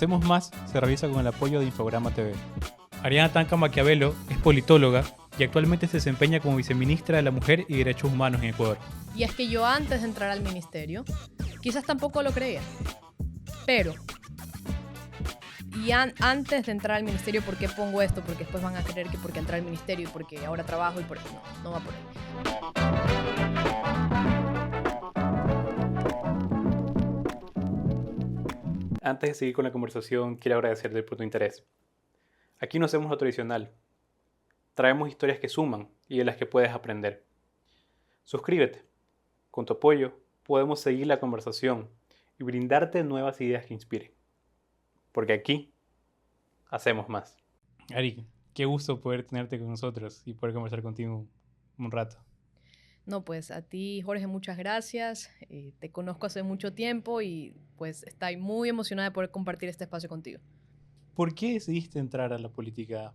Hacemos Más se realiza con el apoyo de Infograma TV. Ariana Tanca Maquiavelo es politóloga y actualmente se desempeña como viceministra de la Mujer y Derechos Humanos en Ecuador. Y es que yo antes de entrar al ministerio, quizás tampoco lo creía, pero antes de entrar al ministerio, ¿por qué pongo esto? Porque después van a creer que porque entré al ministerio y porque ahora trabajo y por eso. No, no va por ahí. Antes de seguir con la conversación, quiero agradecerte por tu interés. Aquí no hacemos lo tradicional. Traemos historias que suman y de las que puedes aprender. Suscríbete. Con tu apoyo podemos seguir la conversación y brindarte nuevas ideas que inspiren. Porque aquí hacemos más. Ari, qué gusto poder tenerte con nosotros y poder conversar contigo un rato. No, pues a ti, Jorge, muchas gracias. Te conozco hace mucho tiempo y pues estoy muy emocionada de poder compartir este espacio contigo. ¿Por qué decidiste entrar a la política,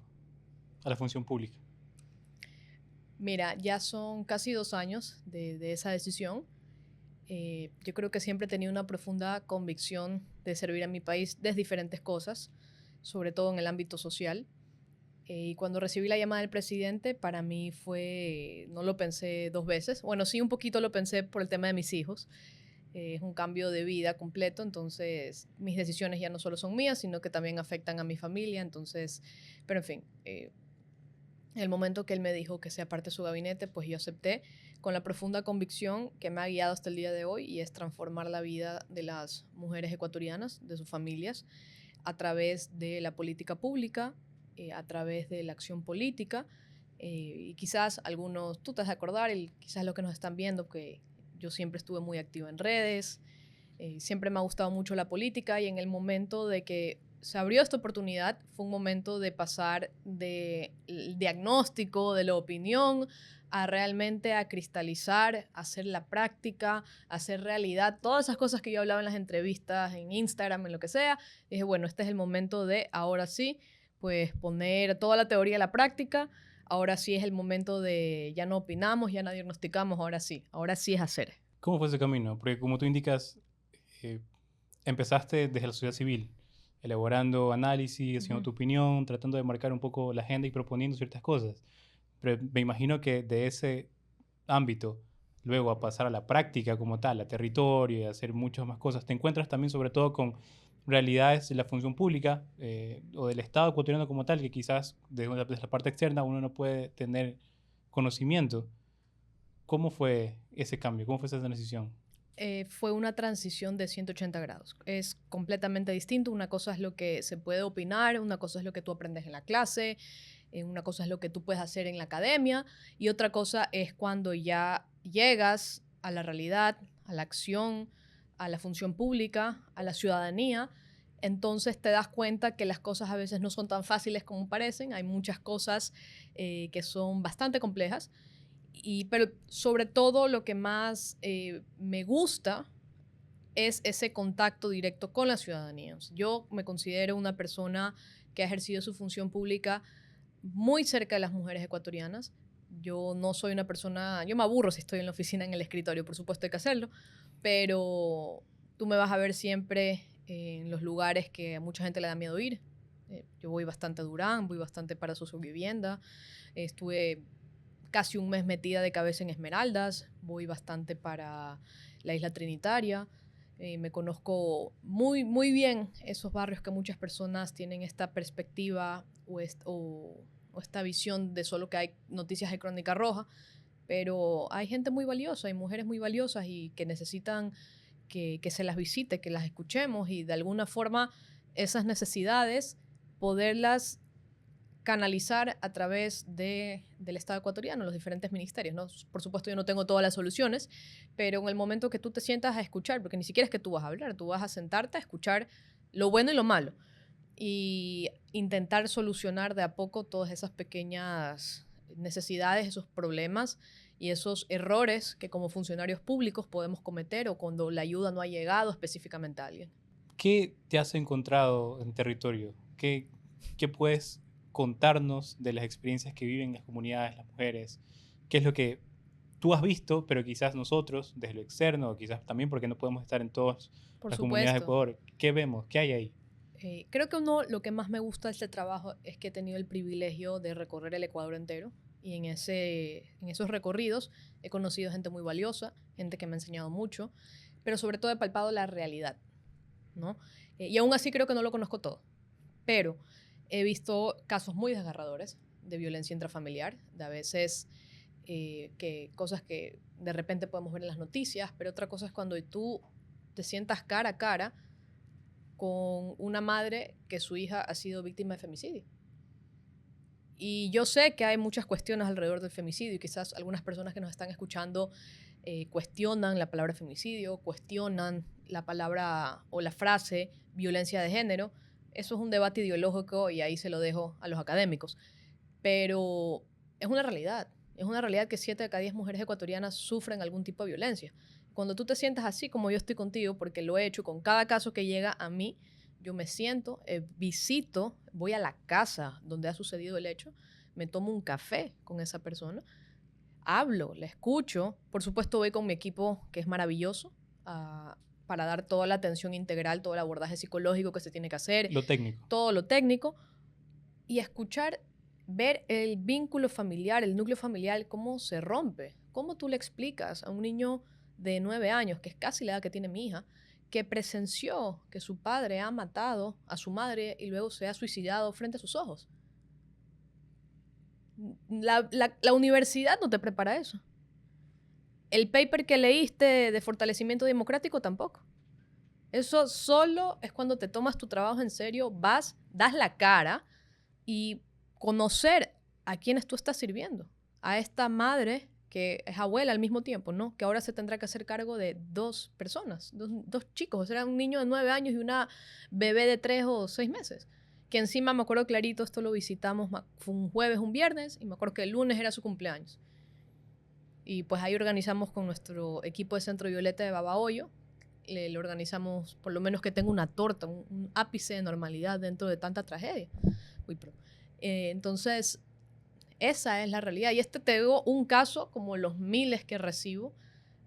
a la función pública? Mira, ya son casi 2 años de esa decisión. Yo creo que siempre he tenido una profunda convicción de servir a mi país desde diferentes cosas, sobre todo en el ámbito social. Y cuando recibí la llamada del presidente, para mí no lo pensé 2 veces. Bueno, sí, un poquito lo pensé por el tema de mis hijos. Es un cambio de vida completo, entonces mis decisiones ya no solo son mías, sino que también afectan a mi familia. Entonces, pero en fin, el momento que él me dijo que sea parte de su gabinete, pues yo acepté con la profunda convicción que me ha guiado hasta el día de hoy y es transformar la vida de las mujeres ecuatorianas, de sus familias, a través de la política pública, a través de la acción política. Y quizás algunos, tú te vas a acordar, quizás los que nos están viendo, que yo siempre estuve muy activa en redes, siempre me ha gustado mucho la política y en el momento de que se abrió esta oportunidad fue un momento de pasar del diagnóstico, de la opinión, a realmente a cristalizar, a hacer la práctica, a hacer realidad, todas esas cosas que yo hablaba en las entrevistas, en Instagram, en lo que sea. Dije, bueno, este es el momento de, ahora sí, pues poner toda la teoría a la práctica. Ahora sí es el momento de, ya no opinamos, ya no diagnosticamos, ahora sí es hacer. ¿Cómo fue ese camino? Porque como tú indicas, eh, empezaste desde la sociedad civil, elaborando análisis, haciendo tu opinión, tratando de marcar un poco la agenda y proponiendo ciertas cosas. Pero me imagino que de ese ámbito, luego a pasar a la práctica como tal, a territorio y a hacer muchas más cosas, te encuentras también sobre todo con realidades de la función pública o del Estado ecuatoriano como tal, que quizás desde la parte externa uno no puede tener conocimiento. ¿Cómo fue ese cambio? ¿Cómo fue esa transición? Fue una transición de 180 grados. Es completamente distinto. Una cosa es lo que se puede opinar, una cosa es lo que tú aprendes en la clase, una cosa es lo que tú puedes hacer en la academia y otra cosa es cuando ya llegas a la realidad, a la acción, a la función pública, a la ciudadanía. Entonces te das cuenta que las cosas a veces no son tan fáciles como parecen. Hay muchas cosas que son bastante complejas. Pero sobre todo lo que más me gusta es ese contacto directo con la ciudadanía. Yo me considero una persona que ha ejercido su función pública muy cerca de las mujeres ecuatorianas. Yo no soy una persona, yo me aburro si estoy en la oficina, en el escritorio, por supuesto hay que hacerlo, pero tú me vas a ver siempre en los lugares que a mucha gente le da miedo ir. Yo voy bastante a Durán, voy bastante para su vivienda, estuve casi un mes metida de cabeza en Esmeraldas, voy bastante para la Isla Trinitaria, me conozco muy, muy bien esos barrios que muchas personas tienen esta perspectiva o esta visión de solo que hay noticias de Crónica Roja, pero hay gente muy valiosa, hay mujeres muy valiosas y que necesitan que se las visite, que las escuchemos y de alguna forma esas necesidades poderlas canalizar a través del Estado ecuatoriano, los diferentes ministerios, ¿no? Por supuesto, yo no tengo todas las soluciones, pero en el momento que tú te sientas a escuchar, porque ni siquiera es que tú vas a hablar, tú vas a sentarte a escuchar lo bueno y lo malo y intentar solucionar de a poco todas esas pequeñas necesidades, esos problemas y esos errores que como funcionarios públicos podemos cometer o cuando la ayuda no ha llegado específicamente a alguien. ¿Qué te has encontrado en territorio? ¿Qué puedes contarnos de las experiencias que viven las comunidades, las mujeres? ¿Qué es lo que tú has visto, pero quizás nosotros, desde lo externo, o quizás también porque no podemos estar en todas Por las comunidades de supuesto. Ecuador? ¿Qué vemos? ¿Qué hay ahí? Creo que lo que más me gusta de este trabajo es que he tenido el privilegio de recorrer el Ecuador entero y en esos recorridos he conocido gente muy valiosa, gente que me ha enseñado mucho, pero sobre todo he palpado la realidad, ¿no? Y aún así creo que no lo conozco todo, pero he visto casos muy desgarradores de violencia intrafamiliar, de a veces que cosas que de repente podemos ver en las noticias, pero otra cosa es cuando tú te sientas cara a cara con una madre que su hija ha sido víctima de femicidio. Y yo sé que hay muchas cuestiones alrededor del femicidio y quizás algunas personas que nos están escuchando cuestionan la palabra femicidio, cuestionan la palabra o la frase violencia de género. Eso es un debate ideológico y ahí se lo dejo a los académicos. Pero es una realidad que 7 de cada 10 mujeres ecuatorianas sufren algún tipo de violencia. Cuando tú te sientas así como yo estoy contigo, porque lo he hecho con cada caso que llega a mí, yo me siento, visito, voy a la casa donde ha sucedido el hecho, me tomo un café con esa persona, hablo, la escucho, por supuesto voy con mi equipo que es maravilloso para dar toda la atención integral, todo el abordaje psicológico que se tiene que hacer, Lo técnico. todo lo técnico, y escuchar, ver el vínculo familiar, el núcleo familiar, cómo se rompe, cómo tú le explicas a un niño de 9 años, que es casi la edad que tiene mi hija, que presenció que su padre ha matado a su madre y luego se ha suicidado frente a sus ojos. La universidad no te prepara eso. El paper que leíste de fortalecimiento democrático tampoco. Eso solo es cuando te tomas tu trabajo en serio, vas, das la cara y conocer a quienes tú estás sirviendo. A esta madre que es abuela al mismo tiempo, ¿no? Que ahora se tendrá que hacer cargo de 2 personas, dos chicos. O sea, un niño de 9 años y una bebé de 3 o 6 meses. Que encima me acuerdo clarito, esto lo visitamos, fue un jueves, un viernes, y me acuerdo que el lunes era su cumpleaños. Y pues ahí organizamos con nuestro equipo de Centro Violeta de Babahoyo, le organizamos por lo menos que tenga una torta, un ápice de normalidad dentro de tanta tragedia. Uy, pero, entonces, esa es la realidad. Y te digo un caso como los miles que recibo.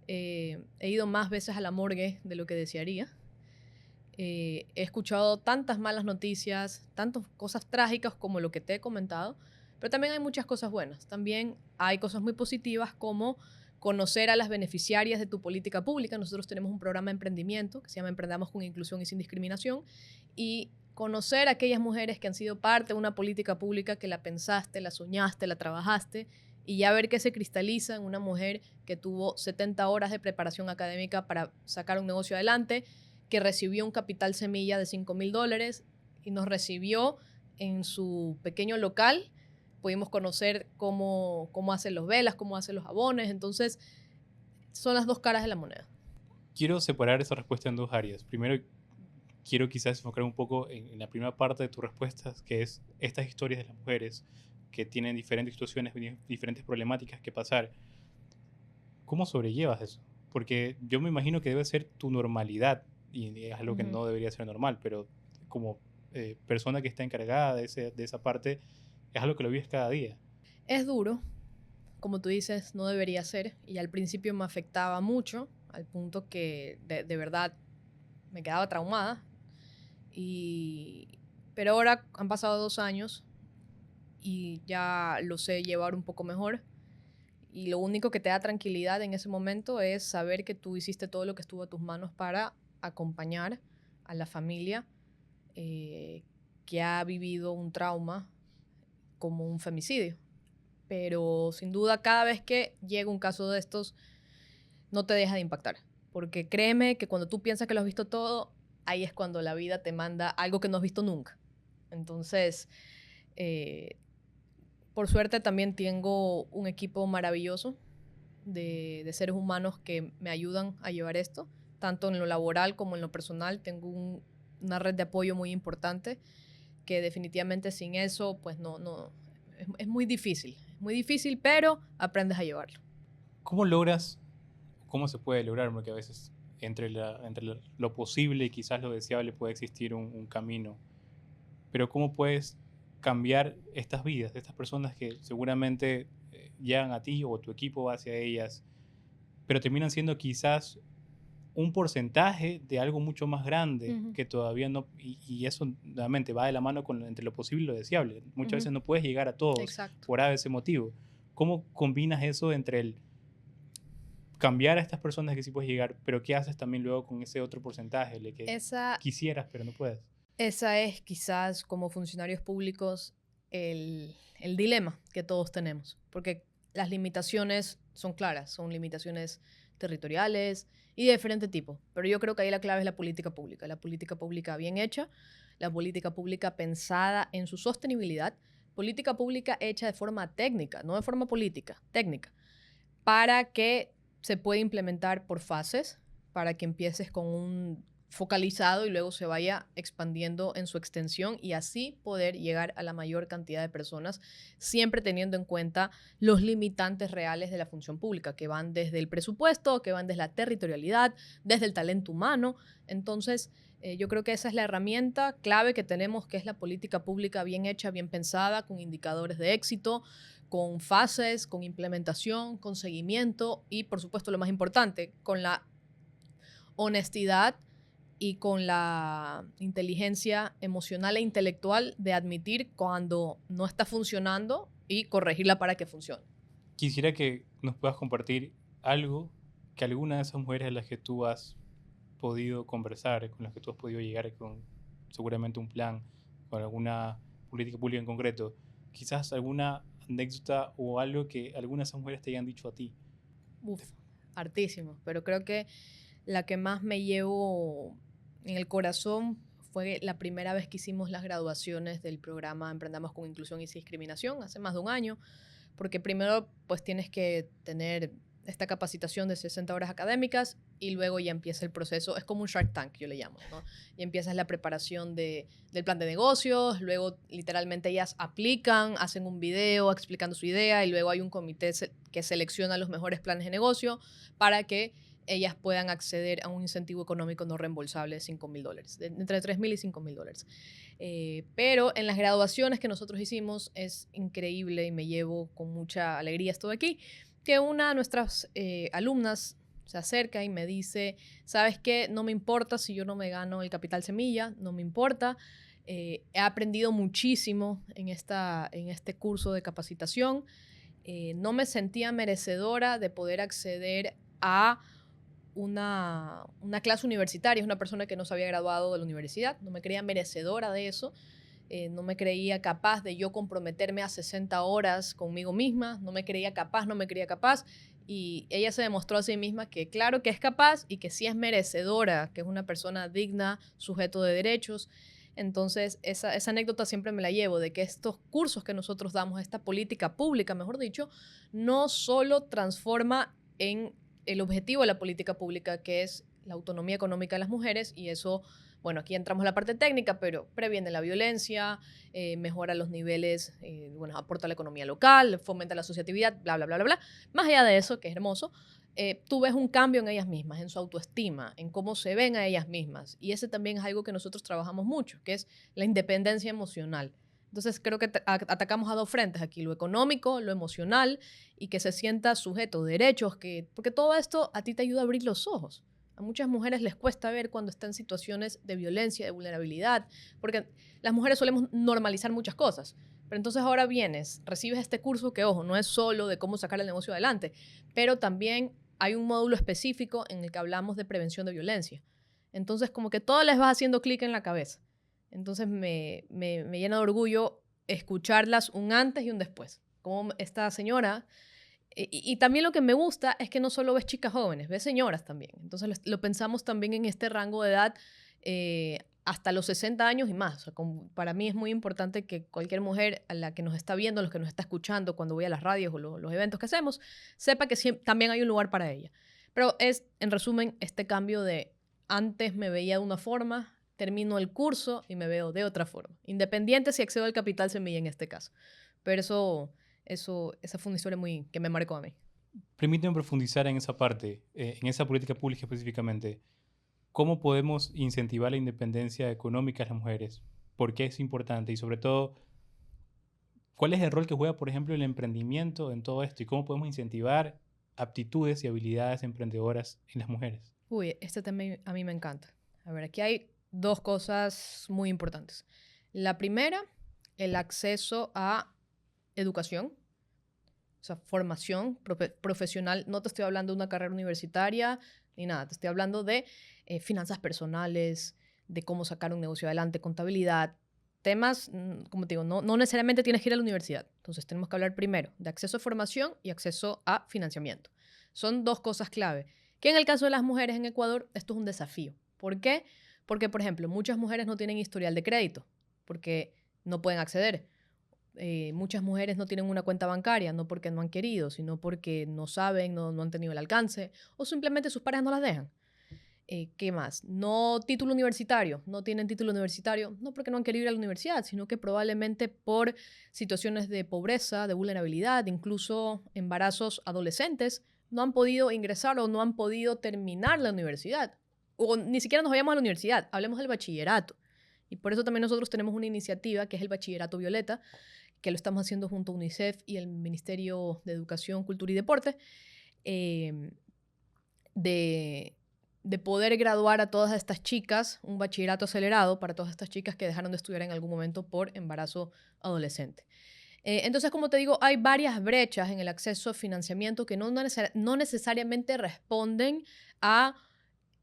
He ido más veces a la morgue de lo que desearía. He escuchado tantas malas noticias, tantas cosas trágicas como lo que te he comentado, pero también hay muchas cosas buenas. También hay cosas muy positivas como conocer a las beneficiarias de tu política pública. Nosotros tenemos un programa de emprendimiento que se llama Emprendamos con Inclusión y Sin Discriminación, y conocer a aquellas mujeres que han sido parte de una política pública que la pensaste, la soñaste, la trabajaste, y ya ver que se cristaliza en una mujer que tuvo 70 horas de preparación académica para sacar un negocio adelante, que recibió un capital semilla de $5,000 y nos recibió en su pequeño local. Pudimos conocer cómo hacen los velas, cómo hacen los jabones. Entonces, son las 2 caras de la moneda. Quiero separar esa respuesta en 2 áreas. Primero, quiero quizás enfocar un poco en la primera parte de tu respuesta, que es estas historias de las mujeres que tienen diferentes situaciones, diferentes problemáticas que pasar. ¿Cómo sobrellevas eso? Porque yo me imagino que debe ser tu normalidad y es algo que no debería ser normal, pero como persona que está encargada de esa parte, es algo que lo vives cada día. Es duro, como tú dices, no debería ser, y al principio me afectaba mucho, al punto que de verdad me quedaba traumada, pero ahora han pasado 2 años y ya lo sé llevar un poco mejor, y lo único que te da tranquilidad en ese momento es saber que tú hiciste todo lo que estuvo a tus manos para acompañar a la familia que ha vivido un trauma como un femicidio. Pero sin duda cada vez que llega un caso de estos no te deja de impactar, porque créeme que cuando tú piensas que lo has visto todo, ahí es cuando la vida te manda algo que no has visto nunca. Entonces, por suerte también tengo un equipo maravilloso de seres humanos que me ayudan a llevar esto, tanto en lo laboral como en lo personal. Tengo una red de apoyo muy importante que definitivamente sin eso, pues no es muy difícil, pero aprendes a llevarlo. ¿Cómo logras, cómo se puede lograr? Porque a veces entre lo posible y quizás lo deseable puede existir un camino, pero ¿cómo puedes cambiar estas vidas de estas personas que seguramente llegan a ti o tu equipo va hacia ellas, pero terminan siendo quizás un porcentaje de algo mucho más grande Ujú, que todavía no, y eso nuevamente va de la mano con entre lo posible y lo deseable. Muchas ujú, veces no puedes llegar a todos exacto. por ese motivo. ¿Cómo combinas eso entre el cambiar a estas personas que sí puedes llegar, pero qué haces también luego con ese otro porcentaje, el que Esa, quisieras, pero no puedes? esa es quizás como funcionarios públicos el dilema que todos tenemos, porque las limitaciones son claras, son limitaciones territoriales y de diferente tipo, pero yo creo que ahí la clave es la política pública bien hecha, la política pública pensada en su sostenibilidad, política pública hecha de forma técnica, no de forma política, técnica, para que se pueda implementar por fases, para que empieces con un focalizado y luego se vaya expandiendo en su extensión y así poder llegar a la mayor cantidad de personas, siempre teniendo en cuenta los limitantes reales de la función pública, que van desde el presupuesto, que van desde la territorialidad, desde el talento humano. Entonces, yo creo que esa es la herramienta clave que tenemos, que es la política pública bien hecha, bien pensada, con indicadores de éxito, con fases, con implementación, con seguimiento y, por supuesto, lo más importante, con la honestidad y con la inteligencia emocional e intelectual de admitir cuando no está funcionando y corregirla para que funcione. Quisiera que nos puedas compartir algo que alguna de esas mujeres a las que tú has podido conversar, con las que tú has podido llegar con seguramente un plan, con alguna política pública en concreto, quizás alguna anécdota o algo que algunas de esas mujeres te hayan dicho a ti. Uf, hartísimo, pero creo que la que más me llevo en el corazón fue la primera vez que hicimos las graduaciones del programa Emprendamos con Inclusión y Sin Discriminación, hace más de un año, porque primero pues tienes que tener esta capacitación de 60 horas académicas y luego ya empieza el proceso, es como un Shark Tank, yo le llamo, ¿no? Y empiezas la preparación del plan de negocios, luego literalmente ellas aplican, hacen un video explicando su idea y luego hay un comité que selecciona los mejores planes de negocio para que ellas puedan acceder a un incentivo económico no reembolsable de $5,000, entre $3,000 y $5,000. Pero en las graduaciones que nosotros hicimos es increíble y me llevo con mucha alegría esto de aquí, que una de nuestras alumnas se acerca y me dice, ¿sabes qué? No me importa si yo no me gano el capital semilla, no me importa. He aprendido muchísimo en este curso de capacitación. No me sentía merecedora de poder acceder a una clase universitaria, es una persona que no se había graduado de la universidad, no me creía merecedora de eso, no me creía capaz de yo comprometerme a 60 horas conmigo misma, no me creía capaz, no me creía capaz, y ella se demostró a sí misma que claro que es capaz y que sí es merecedora, que es una persona digna, sujeto de derechos. Entonces, esa anécdota siempre me la llevo, de que estos cursos que nosotros damos, esta política pública, mejor dicho, no solo transforma en el objetivo de la política pública, que es la autonomía económica de las mujeres, y eso, bueno, aquí entramos en la parte técnica, pero previene la violencia, mejora los niveles, bueno, aporta a la economía local, fomenta la asociatividad, bla, bla, bla, bla, bla. Más allá de eso, que es hermoso, tú ves un cambio en ellas mismas, en su autoestima, en cómo se ven a ellas mismas. Y ese también es algo que nosotros trabajamos mucho, que es la independencia emocional. Entonces creo que atacamos a dos frentes aquí, lo económico, lo emocional, y que se sienta sujeto de derechos, porque todo esto a ti te ayuda a abrir los ojos. A muchas mujeres les cuesta ver cuando están en situaciones de violencia, de vulnerabilidad, porque las mujeres solemos normalizar muchas cosas. Pero entonces ahora vienes, recibes este curso que, ojo, no es solo de cómo sacar el negocio adelante, pero también hay un módulo específico en el que hablamos de prevención de violencia. Entonces como que todo les va haciendo clic en la cabeza. Entonces me llena de orgullo escucharlas un antes y un después. Como esta señora. Y también lo que me gusta es que no solo ves chicas jóvenes, ves señoras también. Entonces lo pensamos también en este rango de edad hasta los 60 años y más. O sea, para mí es muy importante que cualquier mujer a la que nos está viendo, los que nos está escuchando cuando voy a las radios o los eventos que hacemos, sepa que también hay un lugar para ella. Pero es, en resumen, este cambio de antes me veía de una forma, termino el curso y me veo de otra forma. Independiente si accedo al capital semilla en este caso. Pero esa fue una historia muy que me marcó a mí. Permíteme profundizar en esa parte, en esa política pública específicamente. ¿Cómo podemos incentivar la independencia económica de las mujeres? ¿Por qué es importante? Y sobre todo, ¿cuál es el rol que juega, por ejemplo, el emprendimiento en todo esto? ¿Y cómo podemos incentivar aptitudes y habilidades emprendedoras en las mujeres? Uy, este tema a mí me encanta. A ver, aquí hay dos cosas muy importantes. La primera, el acceso a educación, o sea, formación profesional. No te estoy hablando de una carrera universitaria ni nada, te estoy hablando de finanzas personales, de cómo sacar un negocio adelante, contabilidad, temas, como te digo, no necesariamente tienes que ir a la universidad. Entonces tenemos que hablar primero de acceso a formación y acceso a financiamiento. Son dos cosas clave, que en el caso de las mujeres en Ecuador esto es un desafío. ¿Por qué? Porque, por ejemplo, muchas mujeres no tienen historial de crédito, porque no pueden acceder. Muchas mujeres no tienen una cuenta bancaria, no porque no han querido, sino porque no saben, no han tenido el alcance o simplemente sus parejas no las dejan. ¿Qué más? No título universitario, no tienen título universitario, no porque no han querido ir a la universidad, sino que probablemente por situaciones de pobreza, de vulnerabilidad, incluso embarazos adolescentes, no han podido ingresar o no han podido terminar la universidad. O ni siquiera nos vayamos a la universidad, hablemos del bachillerato. Y por eso también nosotros tenemos una iniciativa que es el Bachillerato Violeta, que lo estamos haciendo junto a UNICEF y el Ministerio de Educación, Cultura y Deporte, eh, de, de poder graduar a todas estas chicas, un bachillerato acelerado para todas estas chicas que dejaron de estudiar en algún momento por embarazo adolescente. Entonces, como te digo, hay varias brechas en el acceso a financiamiento que no necesariamente responden a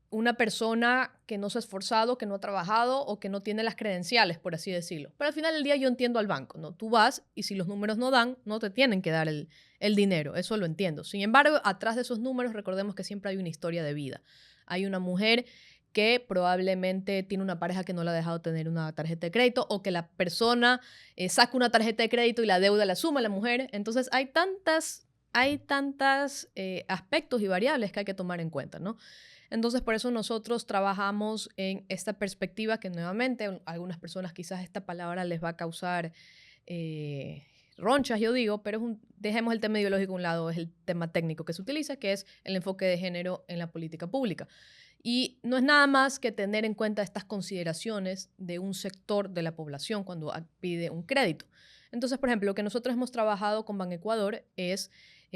una persona que no se ha esforzado, que no ha trabajado o que no tiene las credenciales, por así decirlo. Pero al final del día yo entiendo al banco, ¿no? Tú vas y si los números no dan, no te tienen que dar el dinero, eso lo entiendo. Sin embargo, atrás de esos números recordemos que siempre hay una historia de vida. Hay una mujer que probablemente tiene una pareja que no le ha dejado tener una tarjeta de crédito o que la persona saca una tarjeta de crédito y la deuda la suma la mujer. Entonces hay tantas aspectos y variables que hay que tomar en cuenta, ¿no? Entonces, por eso nosotros trabajamos en esta perspectiva que nuevamente a algunas personas quizás esta palabra les va a causar ronchas, yo digo, pero dejemos el tema ideológico a un lado, es el tema técnico que se utiliza, que es el enfoque de género en la política pública. Y no es nada más que tener en cuenta estas consideraciones de un sector de la población cuando pide un crédito. Entonces, por ejemplo, lo que nosotros hemos trabajado con Banecuador es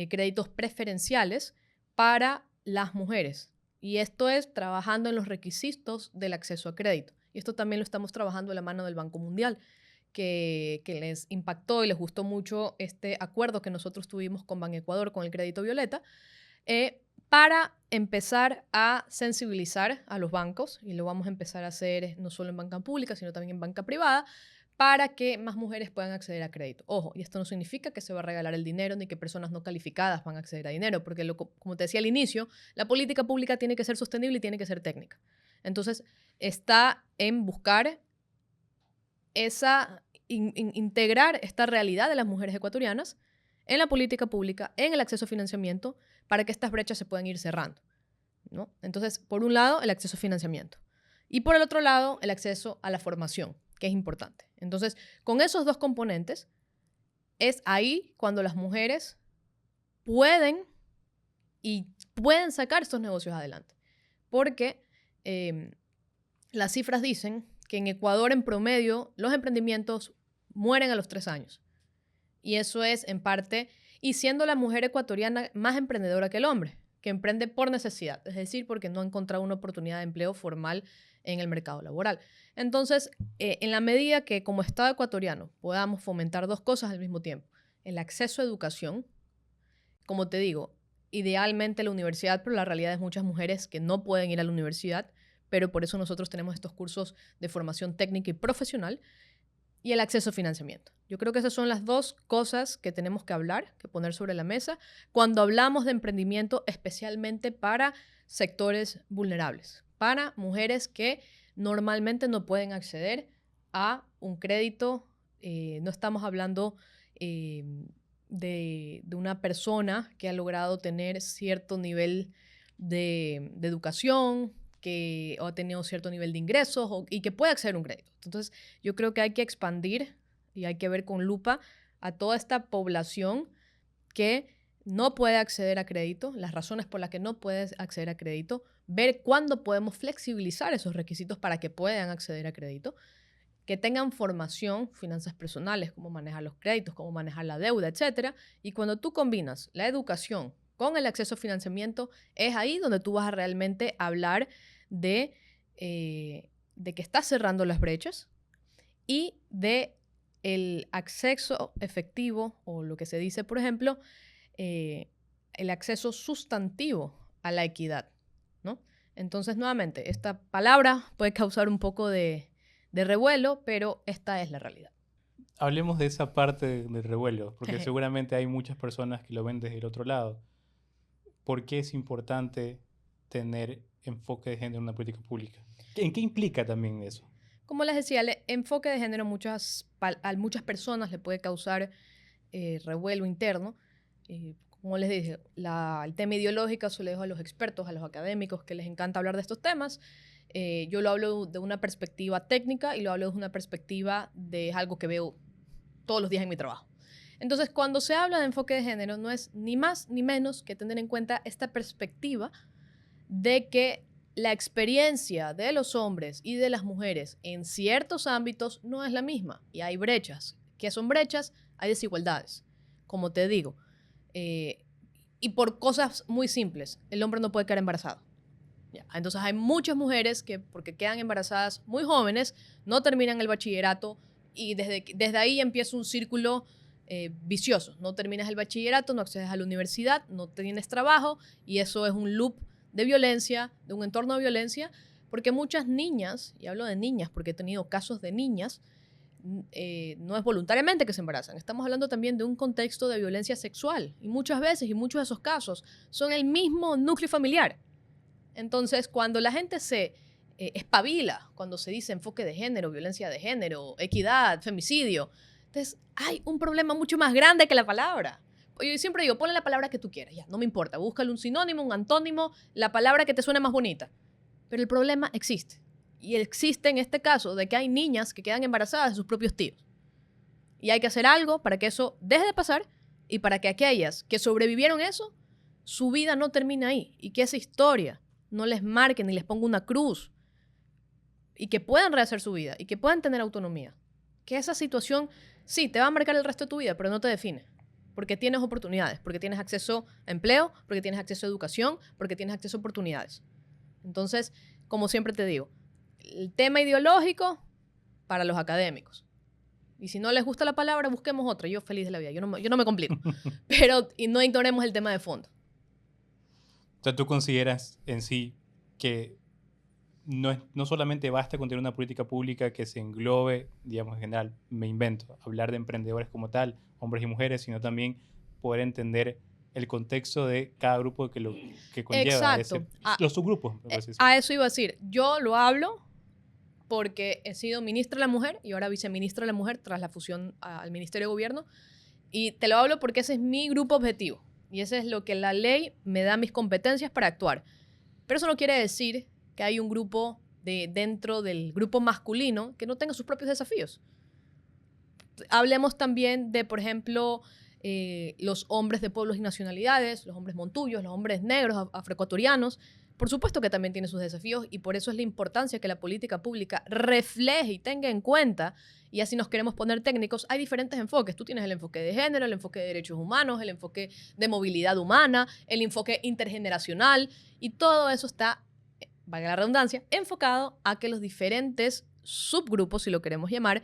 créditos preferenciales para las mujeres. Y esto es trabajando en los requisitos del acceso a crédito. Y esto también lo estamos trabajando de la mano del Banco Mundial, que les impactó y les gustó mucho este acuerdo que nosotros tuvimos con Banecuador, con el crédito Violeta, para empezar a sensibilizar a los bancos, y lo vamos a empezar a hacer no solo en banca pública, sino también en banca privada, para que más mujeres puedan acceder a crédito. Ojo, y esto no significa que se va a regalar el dinero ni que personas no calificadas van a acceder a dinero, porque como te decía al inicio, la política pública tiene que ser sostenible y tiene que ser técnica. Entonces, está en buscar integrar esta realidad de las mujeres ecuatorianas en la política pública, en el acceso a financiamiento, para que estas brechas se puedan ir cerrando, ¿no? Entonces, por un lado, el acceso a financiamiento. Y por el otro lado, el acceso a la formación, que es importante. Entonces, con esos dos componentes, es ahí cuando las mujeres pueden sacar estos negocios adelante. Porque las cifras dicen que en Ecuador, en promedio, los emprendimientos mueren a los 3 años. Y eso es, en parte, y siendo la mujer ecuatoriana más emprendedora que el hombre, que emprende por necesidad, es decir, porque no ha encontrado una oportunidad de empleo formal en el mercado laboral. Entonces, en la medida que como Estado ecuatoriano podamos fomentar dos cosas al mismo tiempo, el acceso a educación, como te digo, idealmente la universidad, pero la realidad es muchas mujeres que no pueden ir a la universidad, pero por eso nosotros tenemos estos cursos de formación técnica y profesional, y el acceso a financiamiento. Yo creo que esas son las dos cosas que tenemos que hablar, que poner sobre la mesa, cuando hablamos de emprendimiento, especialmente para sectores vulnerables, para mujeres que normalmente no pueden acceder a un crédito. No estamos hablando de una persona que ha logrado tener cierto nivel de educación, que ha tenido cierto nivel de ingresos y que puede acceder a un crédito. Entonces, yo creo que hay que expandir y hay que ver con lupa a toda esta población que no puede acceder a crédito, las razones por las que no puede acceder a crédito, ver cuándo podemos flexibilizar esos requisitos para que puedan acceder a crédito, que tengan formación, finanzas personales, cómo manejar los créditos, cómo manejar la deuda, etcétera. Y cuando tú combinas la educación con el acceso a financiamiento, es ahí donde tú vas a realmente hablar de que estás cerrando las brechas y de el acceso efectivo, o lo que se dice, por ejemplo, el acceso sustantivo a la equidad, ¿no? Entonces, nuevamente, esta palabra puede causar un poco de revuelo, pero esta es la realidad. Hablemos de esa parte del revuelo, porque seguramente hay muchas personas que lo ven desde el otro lado. ¿Por qué es importante tener enfoque de género en una política pública? ¿En qué implica también eso? Como les decía, el enfoque de género a muchas personas le puede causar revuelo interno. Como les dije, el tema ideológico se lo dejo a los expertos, a los académicos que les encanta hablar de estos temas. Yo lo hablo de una perspectiva técnica y lo hablo de una perspectiva de algo que veo todos los días en mi trabajo. Entonces, cuando se habla de enfoque de género, no es ni más ni menos que tener en cuenta esta perspectiva de que la experiencia de los hombres y de las mujeres en ciertos ámbitos no es la misma y hay brechas. ¿Qué son brechas? Hay desigualdades, como te digo. Y por cosas muy simples, el hombre no puede quedar embarazado. Ya. Entonces hay muchas mujeres que, porque quedan embarazadas muy jóvenes, no terminan el bachillerato y desde ahí empieza un círculo vicioso. No terminas el bachillerato, no accedes a la universidad, no tienes trabajo y eso es un loop de violencia, de un entorno de violencia, porque muchas niñas, y hablo de niñas porque he tenido casos de niñas, no es voluntariamente que se embarazan. Estamos hablando también de un contexto de violencia sexual y muchas veces y muchos de esos casos son el mismo núcleo familiar. Entonces, cuando la gente se espabila, cuando se dice enfoque de género, violencia de género, equidad, femicidio, entonces hay un problema mucho más grande que la palabra. Yo siempre digo, ponle la palabra que tú quieras, ya, no me importa, búscale un sinónimo, un antónimo, la palabra que te suene más bonita. Pero el problema existe. Y existe en este caso de que hay niñas que quedan embarazadas de sus propios tíos. Y hay que hacer algo para que eso deje de pasar y para que aquellas que sobrevivieron eso, su vida no termine ahí y que esa historia no les marque ni les ponga una cruz y que puedan rehacer su vida y que puedan tener autonomía. Que esa situación, sí, te va a marcar el resto de tu vida, pero no te define. Porque tienes oportunidades, porque tienes acceso a empleo, porque tienes acceso a educación, porque tienes acceso a oportunidades. Entonces, como siempre te digo, el tema ideológico para los académicos. Y si no les gusta la palabra, busquemos otra. Yo feliz de la vida, yo no me complico. Pero y no ignoremos el tema de fondo. O sea, ¿tú consideras en sí que no solamente basta con tener una política pública que se englobe, digamos, en general, me invento, hablar de emprendedores como tal, hombres y mujeres, sino también poder entender el contexto de cada grupo que conlleva Exacto. los subgrupos? A eso iba a decir. Yo lo hablo porque he sido ministra de la Mujer y ahora viceministra de la Mujer tras la fusión al Ministerio de Gobierno. Y te lo hablo porque ese es mi grupo objetivo. Y ese es lo que la ley me da mis competencias para actuar. Pero eso no quiere decir que hay un grupo dentro del grupo masculino que no tenga sus propios desafíos. Hablemos también de, por ejemplo, los hombres de pueblos y nacionalidades, los hombres montuyos, los hombres negros, afroecuatorianos. Por supuesto que también tienen sus desafíos y por eso es la importancia que la política pública refleje y tenga en cuenta, y así nos queremos poner técnicos, hay diferentes enfoques. Tú tienes el enfoque de género, el enfoque de derechos humanos, el enfoque de movilidad humana, el enfoque intergeneracional, y todo eso está, valga la redundancia, enfocado a que los diferentes subgrupos, si lo queremos llamar,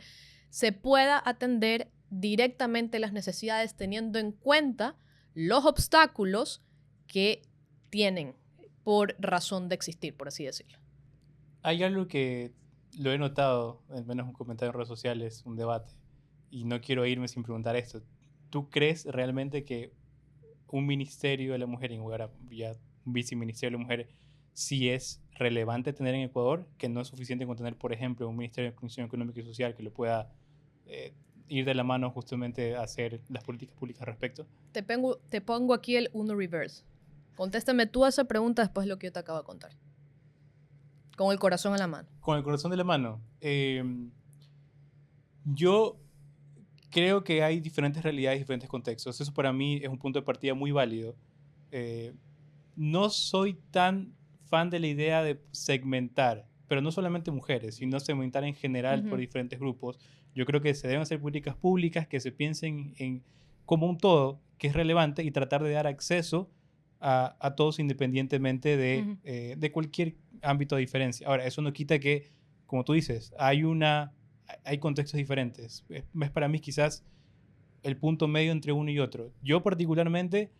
se pueda atender directamente las necesidades teniendo en cuenta los obstáculos que tienen por razón de existir, por así decirlo. Hay algo que lo he notado, al menos un comentario en redes sociales, un debate, y no quiero irme sin preguntar esto. ¿Tú crees realmente que un ministerio de la mujer, en lugar de ya un viceministerio de la mujer, sí es relevante tener en Ecuador, que no es suficiente con tener, por ejemplo, un ministerio de Inclusión Económica y Social que lo pueda ir de la mano justamente a hacer las políticas públicas al respecto? Te pongo aquí el uno reverse. Contéstame tú a esa pregunta después de lo que yo te acabo de contar. Con el corazón en la mano. Con el corazón de la mano. Yo creo que hay diferentes realidades, diferentes contextos. Eso para mí es un punto de partida muy válido. No soy tan fan de la idea de segmentar, pero no solamente mujeres, sino segmentar en general por diferentes grupos. Yo creo que se deben hacer políticas públicas que se piensen en como un todo, que es relevante, y tratar de dar acceso a todos independientemente Ujú. de cualquier ámbito de diferencia. Ahora, eso no quita que, como tú dices, hay contextos diferentes. Es para mí quizás el punto medio entre uno y otro. Yo particularmente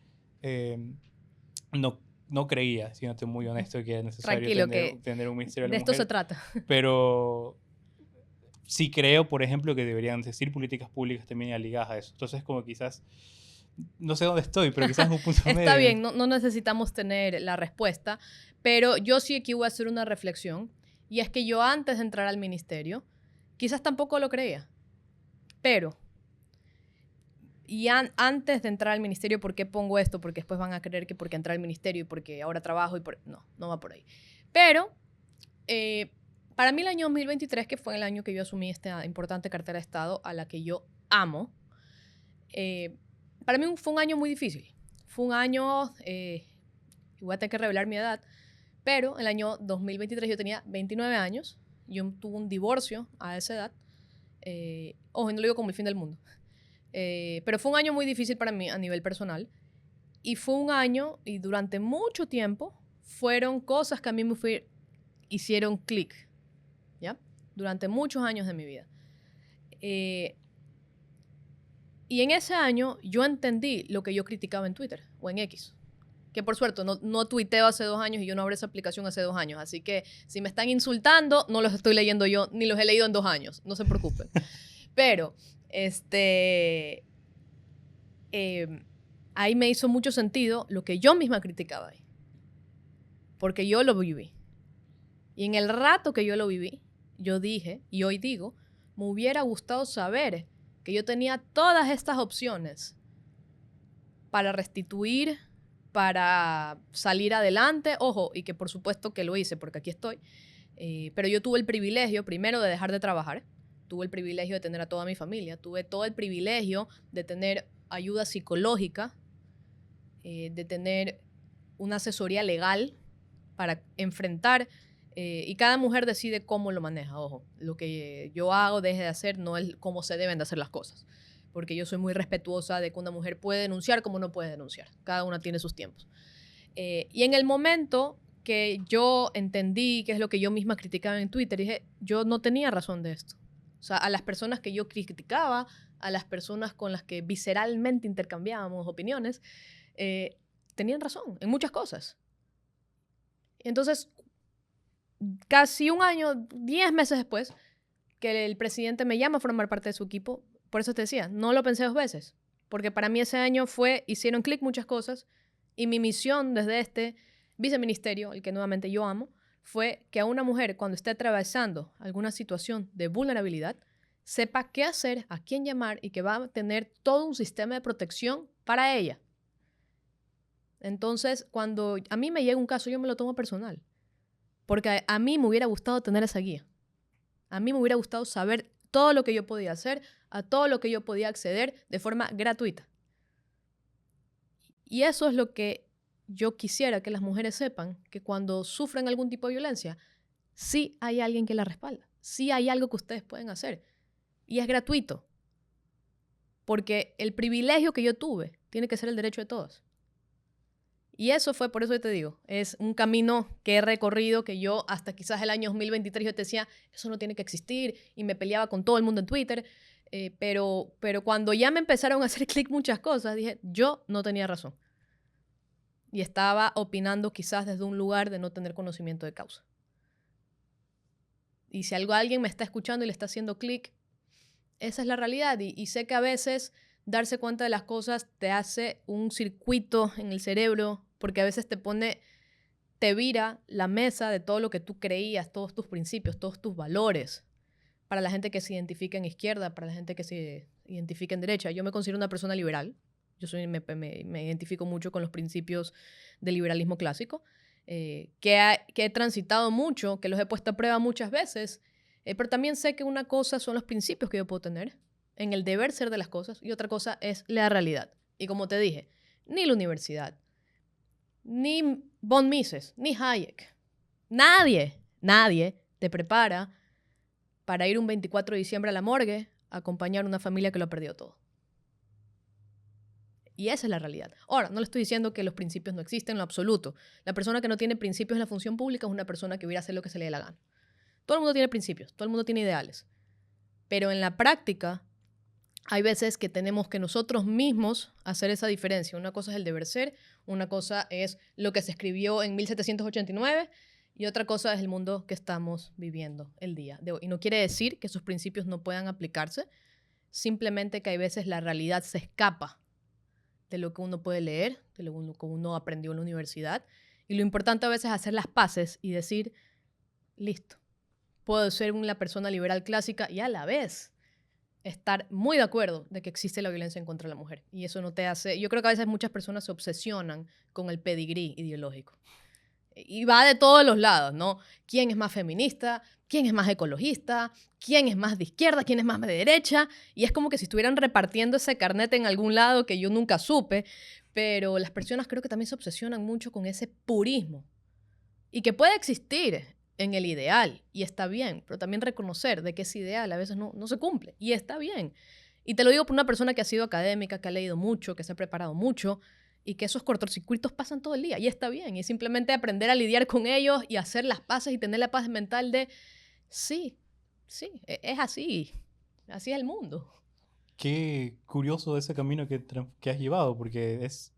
eh, no, no creía, siéndote muy Ujú. honesto, que era necesario Tranquilo, que tener un ministerio de de la esto se mujer, trata. pero sí creo, por ejemplo, que deberían existir políticas públicas también ligadas a eso. Entonces, como quizás, no sé dónde estoy, pero quizás en un punto Está medio. bien, no necesitamos tener la respuesta, pero yo sí aquí voy a hacer una reflexión, y es que yo antes de entrar al ministerio, quizás tampoco lo creía, pero, antes de entrar al ministerio, ¿por qué pongo esto? Porque después van a creer que porque entré al ministerio y porque ahora trabajo y por... No, no va por ahí. Pero, eh, para mí el año 2023, que fue el año que yo asumí esta importante cartera de Estado, a la que yo amo, eh, para mí fue un año muy difícil. Fue un año, y voy a tener que revelar mi edad, pero el año 2023 yo tenía 29 años, yo tuve un divorcio a esa edad, ojo, no lo digo como el fin del mundo, pero fue un año muy difícil para mí a nivel personal, y fue un año, y durante mucho tiempo, fueron cosas que a mí hicieron clic, ¿ya? Durante muchos años de mi vida. Eh, y en ese año yo entendí lo que yo criticaba en Twitter o en X. Que por suerte no tuiteo hace 2 años y yo no abrí esa aplicación hace 2 años. Así que si me están insultando, no los estoy leyendo yo, ni los he leído en 2 años. No se preocupen. Pero, eh, ahí me hizo mucho sentido lo que yo misma criticaba ahí. Porque yo lo viví. Y en el rato que yo lo viví, yo dije, y hoy digo, me hubiera gustado saber que yo tenía todas estas opciones para restituir, para salir adelante, ojo, y que por supuesto que lo hice porque aquí estoy, pero yo tuve el privilegio primero de dejar de trabajar, tuve el privilegio de tener a toda mi familia, tuve todo el privilegio de tener ayuda psicológica, de tener una asesoría legal para enfrentar, y cada mujer decide cómo lo maneja, ojo, lo que yo hago, deje de hacer, no es cómo se deben de hacer las cosas, porque yo soy muy respetuosa de que una mujer puede denunciar como no puede denunciar, cada una tiene sus tiempos. Y en el momento que yo entendí qué es lo que yo misma criticaba en Twitter, dije, yo no tenía razón de esto. O sea, a las personas que yo criticaba, a las personas con las que visceralmente intercambiábamos opiniones, eh, tenían razón en muchas cosas. Entonces, casi un año, 10 meses después, que el presidente me llama a formar parte de su equipo, por eso te decía, no lo pensé 2 veces, porque para mí ese año hicieron clic muchas cosas, y mi misión desde este viceministerio, el que nuevamente yo amo, fue que a una mujer cuando esté atravesando alguna situación de vulnerabilidad, sepa qué hacer, a quién llamar, y que va a tener todo un sistema de protección para ella. Entonces, cuando a mí me llega un caso, yo me lo tomo personal, porque a mí me hubiera gustado tener esa guía. A mí me hubiera gustado saber todo lo que yo podía hacer, a todo lo que yo podía acceder de forma gratuita. Y eso es lo que yo quisiera que las mujeres sepan, que cuando sufren algún tipo de violencia, sí hay alguien que la respalda, sí hay algo que ustedes pueden hacer. Y es gratuito, porque el privilegio que yo tuve tiene que ser el derecho de todos. Y eso fue, por eso te digo, es un camino que he recorrido, que yo hasta quizás el año 2023 yo te decía, eso no tiene que existir, y me peleaba con todo el mundo en Twitter, pero cuando ya me empezaron a hacer clic muchas cosas, dije, yo no tenía razón. Y estaba opinando quizás desde un lugar de no tener conocimiento de causa. Y si alguien me está escuchando y le está haciendo clic, esa es la realidad. Y sé que a veces darse cuenta de las cosas te hace un circuito en el cerebro, porque a veces te vira la mesa de todo lo que tú creías, todos tus principios, todos tus valores. Para la gente que se identifica en izquierda, para la gente que se identifica en derecha. Yo me considero una persona liberal. Me identifico mucho con los principios del liberalismo clásico, que he transitado mucho, que los he puesto a prueba muchas veces, pero también sé que una cosa son los principios que yo puedo tener en el deber ser de las cosas, y otra cosa es la realidad. Y como te dije, ni la universidad, ni von Mises, ni Hayek, nadie te prepara para ir un 24 de diciembre a la morgue a acompañar a una familia que lo ha perdido todo. Y esa es la realidad. Ahora, no le estoy diciendo que los principios no existen en lo absoluto. La persona que no tiene principios en la función pública es una persona que hubiera hacer lo que se le dé la gana. Todo el mundo tiene principios, todo el mundo tiene ideales. Pero en la práctica, hay veces que tenemos que nosotros mismos hacer esa diferencia. Una cosa es el deber ser, una cosa es lo que se escribió en 1789 y otra cosa es el mundo que estamos viviendo el día de hoy. Y no quiere decir que esos principios no puedan aplicarse, simplemente que hay veces la realidad se escapa de lo que uno puede leer, de lo que uno aprendió en la universidad. Y lo importante a veces es hacer las paces y decir, listo, puedo ser una persona liberal clásica y a la vez estar muy de acuerdo de que existe la violencia en contra de la mujer. Y eso no te hace... Yo creo que a veces muchas personas se obsesionan con el pedigrí ideológico. Y va de todos los lados, ¿no? ¿Quién es más feminista? ¿Quién es más ecologista? ¿Quién es más de izquierda? ¿Quién es más de derecha? Y es como que si estuvieran repartiendo ese carnet en algún lado que yo nunca supe. Pero las personas creo que también se obsesionan mucho con ese purismo. Y que puede existir en el ideal, y está bien, pero también reconocer de que ese ideal a veces no se cumple, y está bien. Y te lo digo por una persona que ha sido académica, que ha leído mucho, que se ha preparado mucho, y que esos cortocircuitos pasan todo el día, y está bien. Y simplemente aprender a lidiar con ellos y hacer las paces y tener la paz mental de, sí, es así es el mundo. Qué curioso ese camino que has llevado, porque es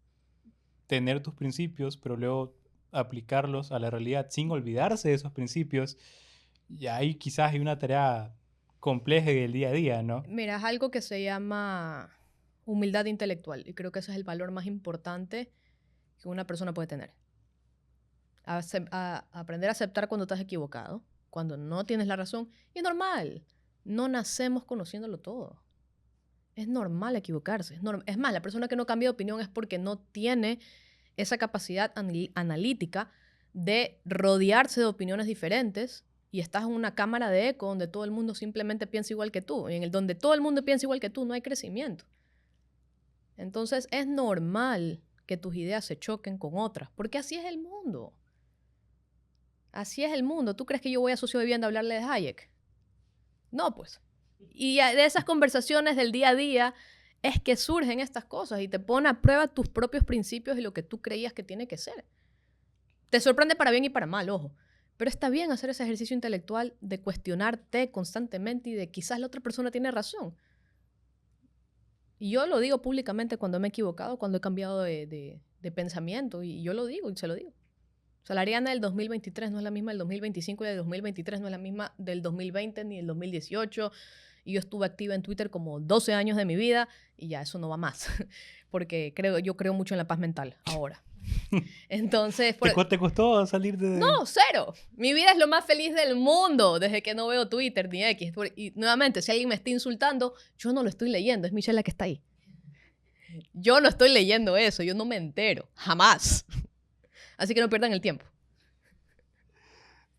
tener tus principios, pero luego aplicarlos a la realidad sin olvidarse de esos principios. Y ahí quizás hay una tarea compleja del día a día, ¿no? Mira, es algo que se llama humildad intelectual, y creo que ese es el valor más importante que una persona puede tener. Aprender a aceptar cuando estás equivocado, cuando no tienes la razón. Y es normal, no nacemos conociéndolo todo. Es normal equivocarse. Es más, la persona que no cambia de opinión es porque no tiene esa capacidad analítica de rodearse de opiniones diferentes y estás en una cámara de eco donde todo el mundo simplemente piensa igual que tú. Y en el donde todo el mundo piensa igual que tú no hay crecimiento. Entonces es normal que tus ideas se choquen con otras, porque así es el mundo. Así es el mundo. ¿Tú crees que yo voy a Socio de Vivienda a hablarle de Hayek? No, pues. Y de esas conversaciones del día a día es que surgen estas cosas y te ponen a prueba tus propios principios y lo que tú creías que tiene que ser. Te sorprende para bien y para mal, ojo. Pero está bien hacer ese ejercicio intelectual de cuestionarte constantemente y de quizás la otra persona tiene razón. Y yo lo digo públicamente cuando me he equivocado, cuando he cambiado de pensamiento. Y yo lo digo y se lo digo. O sea, la Ariana del 2023 no es la misma del 2025 y del 2023 no es la misma del 2020 ni del 2018. Y yo estuve activa en Twitter como 12 años de mi vida y ya eso no va más. Porque yo creo mucho en la paz mental ahora. Entonces... ¿Te costó salir de...? No, cero. Mi vida es lo más feliz del mundo desde que no veo Twitter ni X. Y nuevamente, si alguien me está insultando, yo no lo estoy leyendo. Es Michelle la que está ahí. Yo no estoy leyendo eso. Yo no me entero. Jamás. Así que no pierdan el tiempo.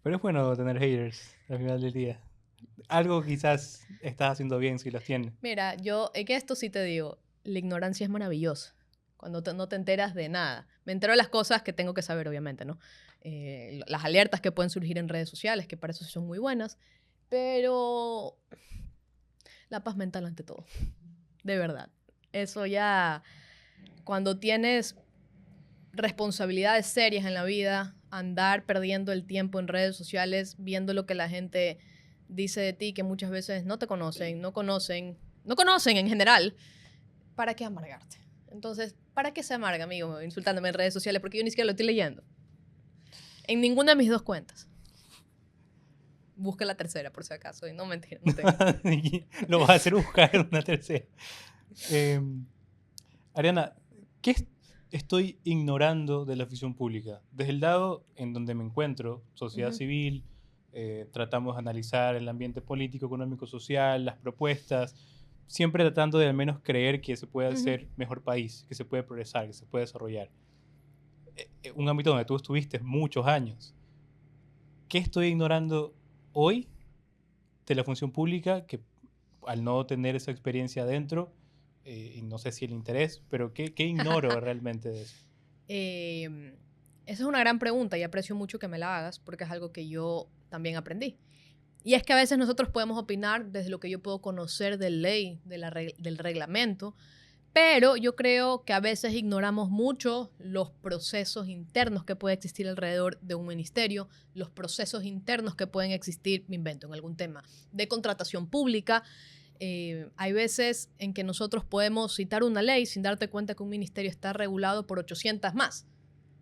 Pero es bueno tener haters al final del día. Algo quizás estás haciendo bien si los tienes. Mira, yo que esto sí te digo, la ignorancia es maravillosa. Cuando no te enteras de nada. Me entero de las cosas que tengo que saber, obviamente, ¿no? Las alertas que pueden surgir en redes sociales, que para eso son muy buenas. Pero la paz mental ante todo. De verdad. Eso ya, cuando tienes responsabilidades serias en la vida, andar perdiendo el tiempo en redes sociales, viendo lo que la gente dice de ti, que muchas veces no te conocen, no conocen en general, ¿para qué amargarte? Entonces, ¿para qué se amarga, amigo, insultándome en redes sociales? Porque yo ni siquiera lo estoy leyendo. En ninguna de mis dos cuentas. Busca la tercera, por si acaso. Y no, mentira, no tengo. Lo vas a hacer buscar una tercera. Ariana, ¿qué estoy ignorando de la afición pública? Desde el lado en donde me encuentro, sociedad civil, tratamos de analizar el ambiente político, económico, social, las propuestas, siempre tratando de al menos creer que se puede hacer mejor país, que se puede progresar, que se puede desarrollar. Un ámbito donde tú estuviste muchos años. ¿Qué estoy ignorando hoy de la función pública que al no tener esa experiencia adentro, y no sé si el interés, pero ¿qué ignoro realmente de eso? Esa es una gran pregunta y aprecio mucho que me la hagas porque es algo que yo también aprendí. Y es que a veces nosotros podemos opinar desde lo que yo puedo conocer de ley, del reglamento, Pero yo creo que a veces ignoramos mucho los procesos internos que puede existir alrededor de un ministerio, los procesos internos que pueden existir, me invento, en algún tema de contratación pública. Hay veces en que nosotros podemos citar una ley sin darte cuenta que un ministerio está regulado por 800 más,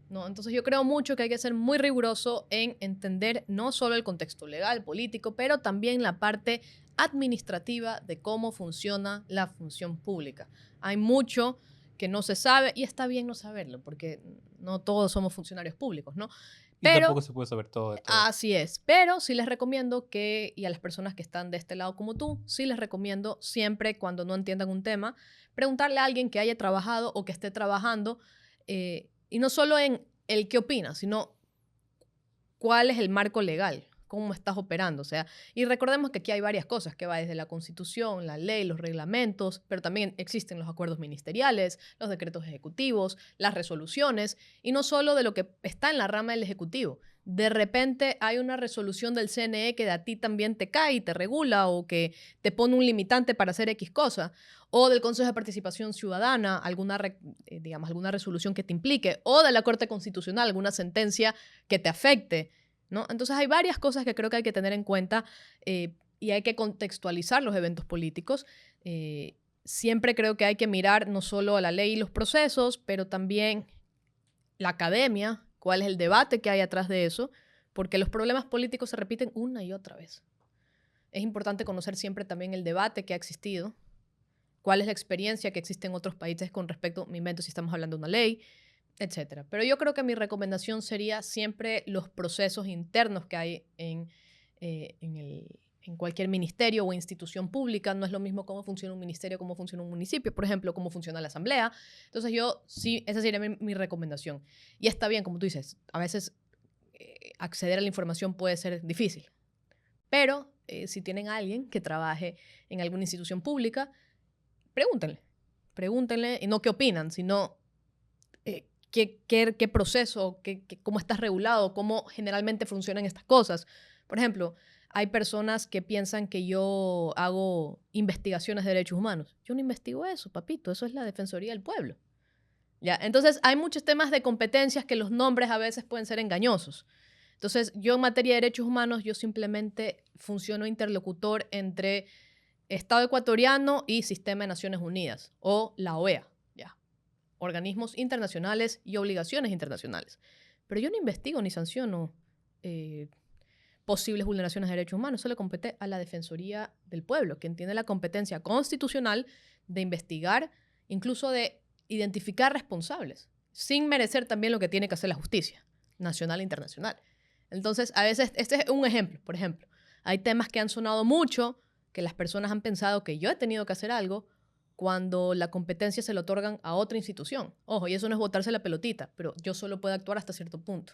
¿no? Entonces yo creo mucho que hay que ser muy riguroso en entender no solo el contexto legal, político, pero también la parte administrativa de cómo funciona la función pública. Hay mucho que no se sabe y está bien no saberlo, porque no todos somos funcionarios públicos, ¿no? Y Pero tampoco se puede saber todo de todo. así es, pero sí les recomiendo que, y a las personas que están de este lado como tú, sí les recomiendo siempre cuando no entiendan un tema, preguntarle a alguien que haya trabajado o que esté trabajando, y no solo en el qué opina, sino cuál es el marco legal, cómo estás operando. O sea, y recordemos que aquí hay varias cosas, que va desde la Constitución, la ley, los reglamentos, pero también existen los acuerdos ministeriales, los decretos ejecutivos, las resoluciones, y no solo de lo que está en la rama del Ejecutivo. De repente hay una resolución del CNE que a ti también te cae y te regula o que te pone un limitante para hacer X cosa, o del Consejo de Participación Ciudadana, digamos, alguna resolución que te implique, o de la Corte Constitucional, alguna sentencia que te afecte, ¿no? Entonces hay varias cosas que creo que hay que tener en cuenta, y hay que contextualizar los eventos políticos. Siempre creo que hay que mirar no solo a la ley y los procesos, pero también la academia, cuál es el debate que hay atrás de eso, porque los problemas políticos se repiten una y otra vez. Es importante conocer siempre también el debate que ha existido, cuál es la experiencia que existe en otros países con respecto, me invento si estamos hablando de una ley, etcétera. Pero yo creo que mi recomendación sería siempre los procesos internos que hay en cualquier ministerio o institución pública. No es lo mismo cómo funciona un ministerio, cómo funciona un municipio, por ejemplo, cómo funciona la asamblea. Entonces yo sí, esa sería mi recomendación. Y está bien, como tú dices, a veces acceder a la información puede ser difícil. Pero si tienen a alguien que trabaje en alguna institución pública, pregúntenle. Pregúntenle, y no qué opinan, sino qué proceso, cómo estás regulado, cómo generalmente funcionan estas cosas. Por ejemplo, hay personas que piensan que yo hago investigaciones de derechos humanos. Yo no investigo eso, papito, eso es la Defensoría del Pueblo. ¿Ya? Entonces, hay muchos temas de competencias que los nombres a veces pueden ser engañosos. Entonces, yo en materia de derechos humanos, yo simplemente funciono interlocutor entre Estado ecuatoriano y Sistema de Naciones Unidas, o la OEA, ¿ya? Organismos internacionales y obligaciones internacionales. Pero yo no investigo ni sanciono posibles vulneraciones de derechos humanos. Eso le compete a la Defensoría del Pueblo, quien tiene la competencia constitucional de investigar, incluso de identificar responsables, sin merecer también lo que tiene que hacer la justicia nacional e internacional. Entonces, a veces, este es un ejemplo, por ejemplo, hay temas que han sonado mucho, que las personas han pensado que yo he tenido que hacer algo cuando la competencia se le otorgan a otra institución. Ojo, y eso no es botarse la pelotita, pero yo solo puedo actuar hasta cierto punto.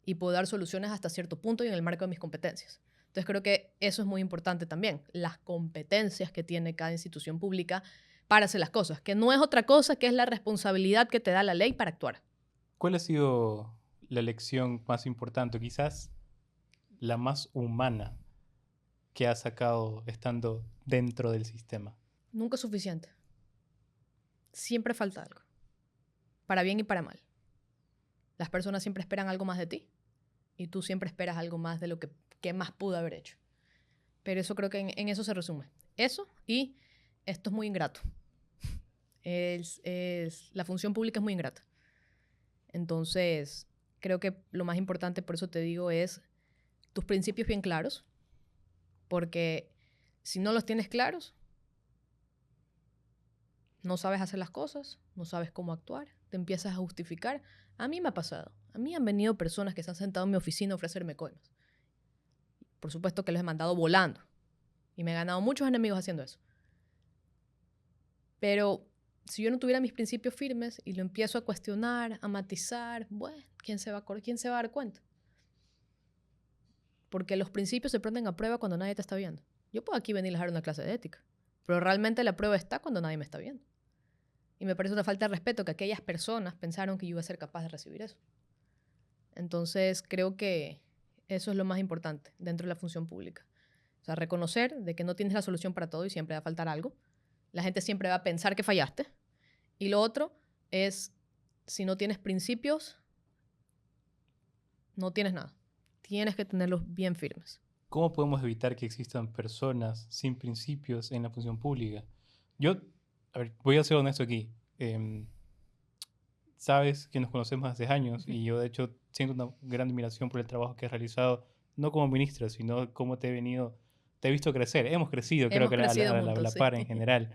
Y puedo dar soluciones hasta cierto punto y en el marco de mis competencias. Entonces creo que eso es muy importante también, las competencias que tiene cada institución pública para hacer las cosas, que no es otra cosa que es la responsabilidad que te da la ley para actuar. ¿Cuál ha sido la lección más importante, quizás la más humana que has sacado estando dentro del sistema? Nunca es suficiente. Siempre falta algo, para bien y para mal. Las personas siempre esperan algo más de ti y tú siempre esperas algo más de lo que más pudo haber hecho. Pero eso creo que en eso se resume. Eso y esto es muy ingrato. La función pública es muy ingrata. Entonces, creo que lo más importante, por eso te digo, es tus principios bien claros, porque si no los tienes claros, no sabes hacer las cosas, no sabes cómo actuar, te empiezas a justificar. A mí me ha pasado. A mí han venido personas que se han sentado en mi oficina a ofrecerme coimas. Por supuesto que los he mandado volando. Y me he ganado muchos enemigos haciendo eso. Pero si yo no tuviera mis principios firmes y lo empiezo a cuestionar, a matizar, bueno, ¿quién se va a dar cuenta? Porque los principios se prenden a prueba cuando nadie te está viendo. Yo puedo aquí venir a dar una clase de ética, pero realmente la prueba está cuando nadie me está viendo. Y me parece una falta de respeto que aquellas personas pensaron que yo iba a ser capaz de recibir eso. Entonces, creo que eso es lo más importante dentro de la función pública. O sea, reconocer de que no tienes la solución para todo y siempre va a faltar algo, La gente siempre va a pensar que fallaste. Y lo otro es, si no tienes principios, no tienes nada. Tienes que tenerlos bien firmes. ¿Cómo podemos evitar que existan personas sin principios en la función pública? Yo, a ver, voy a ser honesto aquí. Sabes que nos conocemos hace años y yo de hecho siento una gran admiración por el trabajo que has realizado, no como ministra, sino cómo te he visto crecer. Hemos crecido, creo Hemos que crecido a juntos, la sí. par en general.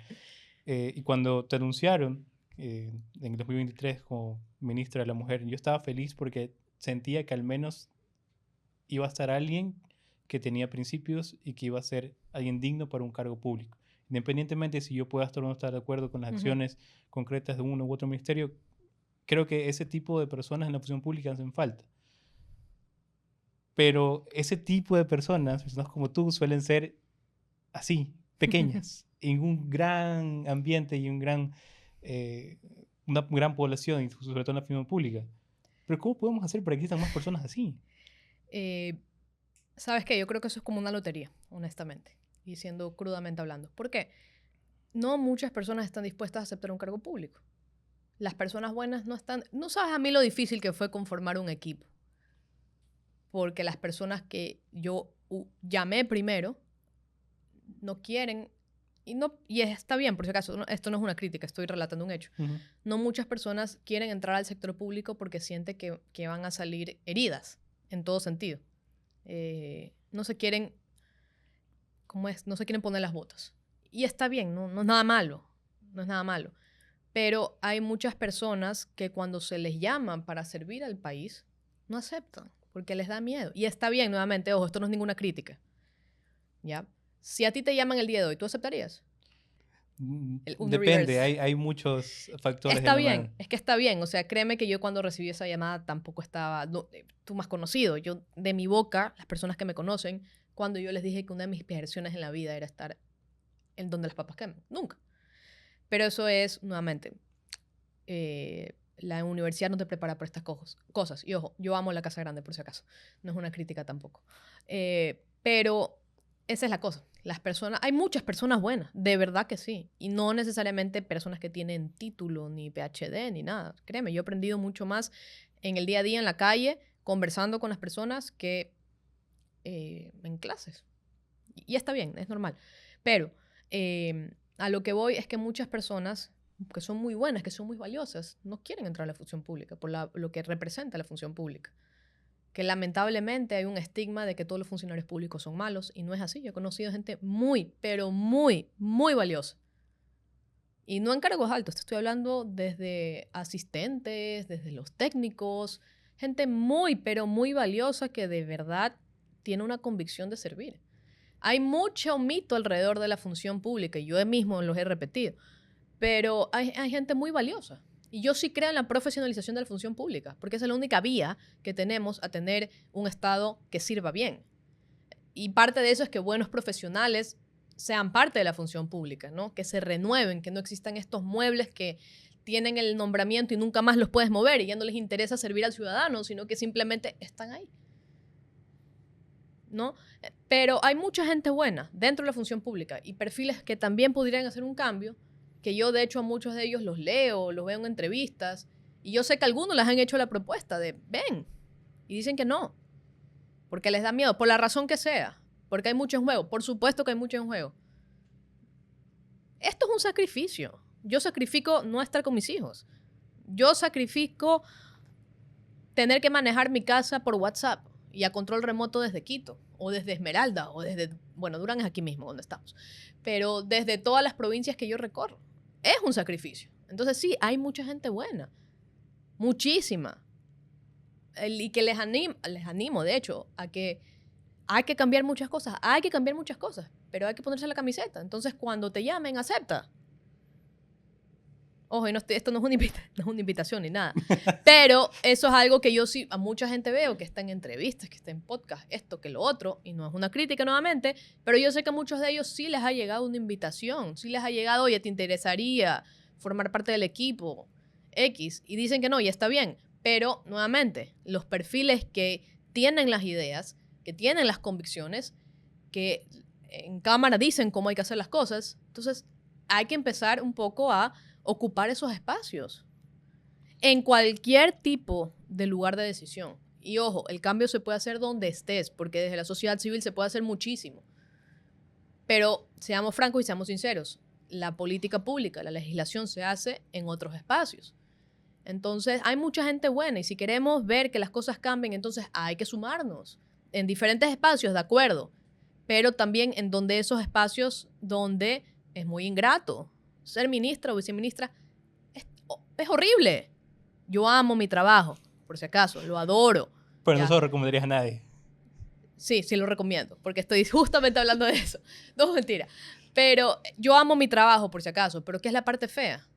Y cuando te anunciaron en el 2023 como ministra de la Mujer, yo estaba feliz porque sentía que al menos iba a estar alguien que tenía principios y que iba a ser alguien digno para un cargo público. Independientemente si yo pueda estar o no estar de acuerdo con las acciones concretas de uno u otro ministerio, creo que ese tipo de personas en la función pública hacen falta. Pero ese tipo de personas como tú, suelen ser así, pequeñas, en un gran ambiente y una gran población, y sobre todo en la función pública. Pero ¿cómo podemos hacer para que existan más personas así? ¿Sabes qué? Yo creo que eso es como una lotería, honestamente, y siendo crudamente hablando. ¿Por qué? No muchas personas están dispuestas a aceptar un cargo público. Las personas buenas no están... No sabes a mí lo difícil que fue conformar un equipo. Porque las personas que yo llamé primero no quieren... Y está bien, por si acaso, esto no es una crítica, estoy relatando un hecho. No muchas personas quieren entrar al sector público porque sienten que van a salir heridas, en todo sentido. No se quieren... ¿Cómo es? No se quieren poner las botas. Y está bien, no es nada malo. No es nada malo. Pero hay muchas personas que cuando se les llaman para servir al país, no aceptan, porque les da miedo. Y está bien, nuevamente, ojo, esto no es ninguna crítica. ¿Ya? Si a ti te llaman el día de hoy, ¿tú aceptarías? Depende, hay muchos factores Está en la bien, mano. es que está bien. O sea, créeme que yo cuando recibí esa llamada tampoco estaba... tú más conocido. Yo, de mi boca, las personas que me conocen, cuando yo les dije que una de mis aspiraciones en la vida era estar en donde las papas queman. Nunca. Pero eso es, nuevamente, la universidad no te prepara para estas cosas. Y ojo, yo amo la Casa Grande, por si acaso. No es una crítica tampoco. Pero esa es la cosa. Las personas, hay muchas personas buenas, de verdad que sí. Y no necesariamente personas que tienen título, ni PhD, ni nada. Créeme, yo he aprendido mucho más en el día a día, en la calle, conversando con las personas que en clases. Y está bien, es normal. Pero a lo que voy es que muchas personas que son muy buenas, que son muy valiosas, no quieren entrar a la función pública por lo que representa la función pública. Que lamentablemente hay un estigma de que todos los funcionarios públicos son malos y no es así. Yo he conocido gente muy, pero muy, muy valiosa. Y no en cargos altos, te estoy hablando desde asistentes, desde los técnicos, gente muy, pero muy valiosa que de verdad tiene una convicción de servir. Hay mucho mito alrededor de la función pública y yo mismo los he repetido, pero hay gente muy valiosa. Y yo sí creo en la profesionalización de la función pública, porque esa es la única vía que tenemos a tener un Estado que sirva bien. Y parte de eso es que buenos profesionales sean parte de la función pública, ¿no? Que se renueven, que no existan estos muebles que tienen el nombramiento y nunca más los puedes mover y ya no les interesa servir al ciudadano, sino que simplemente están ahí, ¿no? Pero hay mucha gente buena dentro de la función pública y perfiles que también podrían hacer un cambio, que yo de hecho a muchos de ellos los leo, los veo en entrevistas, y yo sé que algunos les han hecho la propuesta de ven, y dicen que no, porque les da miedo, por la razón que sea, porque hay mucho en juego, por supuesto que hay mucho en juego. Esto es un sacrificio. Yo sacrifico no estar con mis hijos. Yo sacrifico tener que manejar mi casa por WhatsApp y a control remoto desde Quito, o desde Esmeralda, o desde, bueno, Durán es aquí mismo donde estamos, pero desde todas las provincias que yo recorro. Es un sacrificio. Entonces sí, hay mucha gente buena, muchísima. Y que les animo, de hecho, a que hay que cambiar muchas cosas, pero hay que ponerse la camiseta. Entonces cuando te llamen, acepta. Ojo, esto no es una invitación ni nada. Pero eso es algo que yo sí a mucha gente veo que está en entrevistas, que está en podcast, esto, que lo otro, y no es una crítica nuevamente, pero yo sé que a muchos de ellos sí les ha llegado una invitación, sí les ha llegado, oye, ¿te interesaría formar parte del equipo X? Y dicen que no, y está bien. Pero, nuevamente, los perfiles que tienen las ideas, que tienen las convicciones, que en cámara dicen cómo hay que hacer las cosas, entonces hay que empezar un poco a ocupar esos espacios en cualquier tipo de lugar de decisión. Y ojo, el cambio se puede hacer donde estés, porque desde la sociedad civil se puede hacer muchísimo. Pero seamos francos y seamos sinceros, la política pública, la legislación se hace en otros espacios. Entonces, hay mucha gente buena y si queremos ver que las cosas cambien, entonces hay que sumarnos en diferentes espacios, de acuerdo, pero también en donde esos espacios donde es muy ingrato. Ser ministra o viceministra es horrible. Yo amo mi trabajo, por si acaso, lo adoro. Pero ¿ya? no se lo recomendarías a nadie. Sí, sí lo recomiendo, porque estoy justamente hablando de eso. No, mentira. Pero yo amo mi trabajo, por si acaso, pero ¿qué es la parte fea?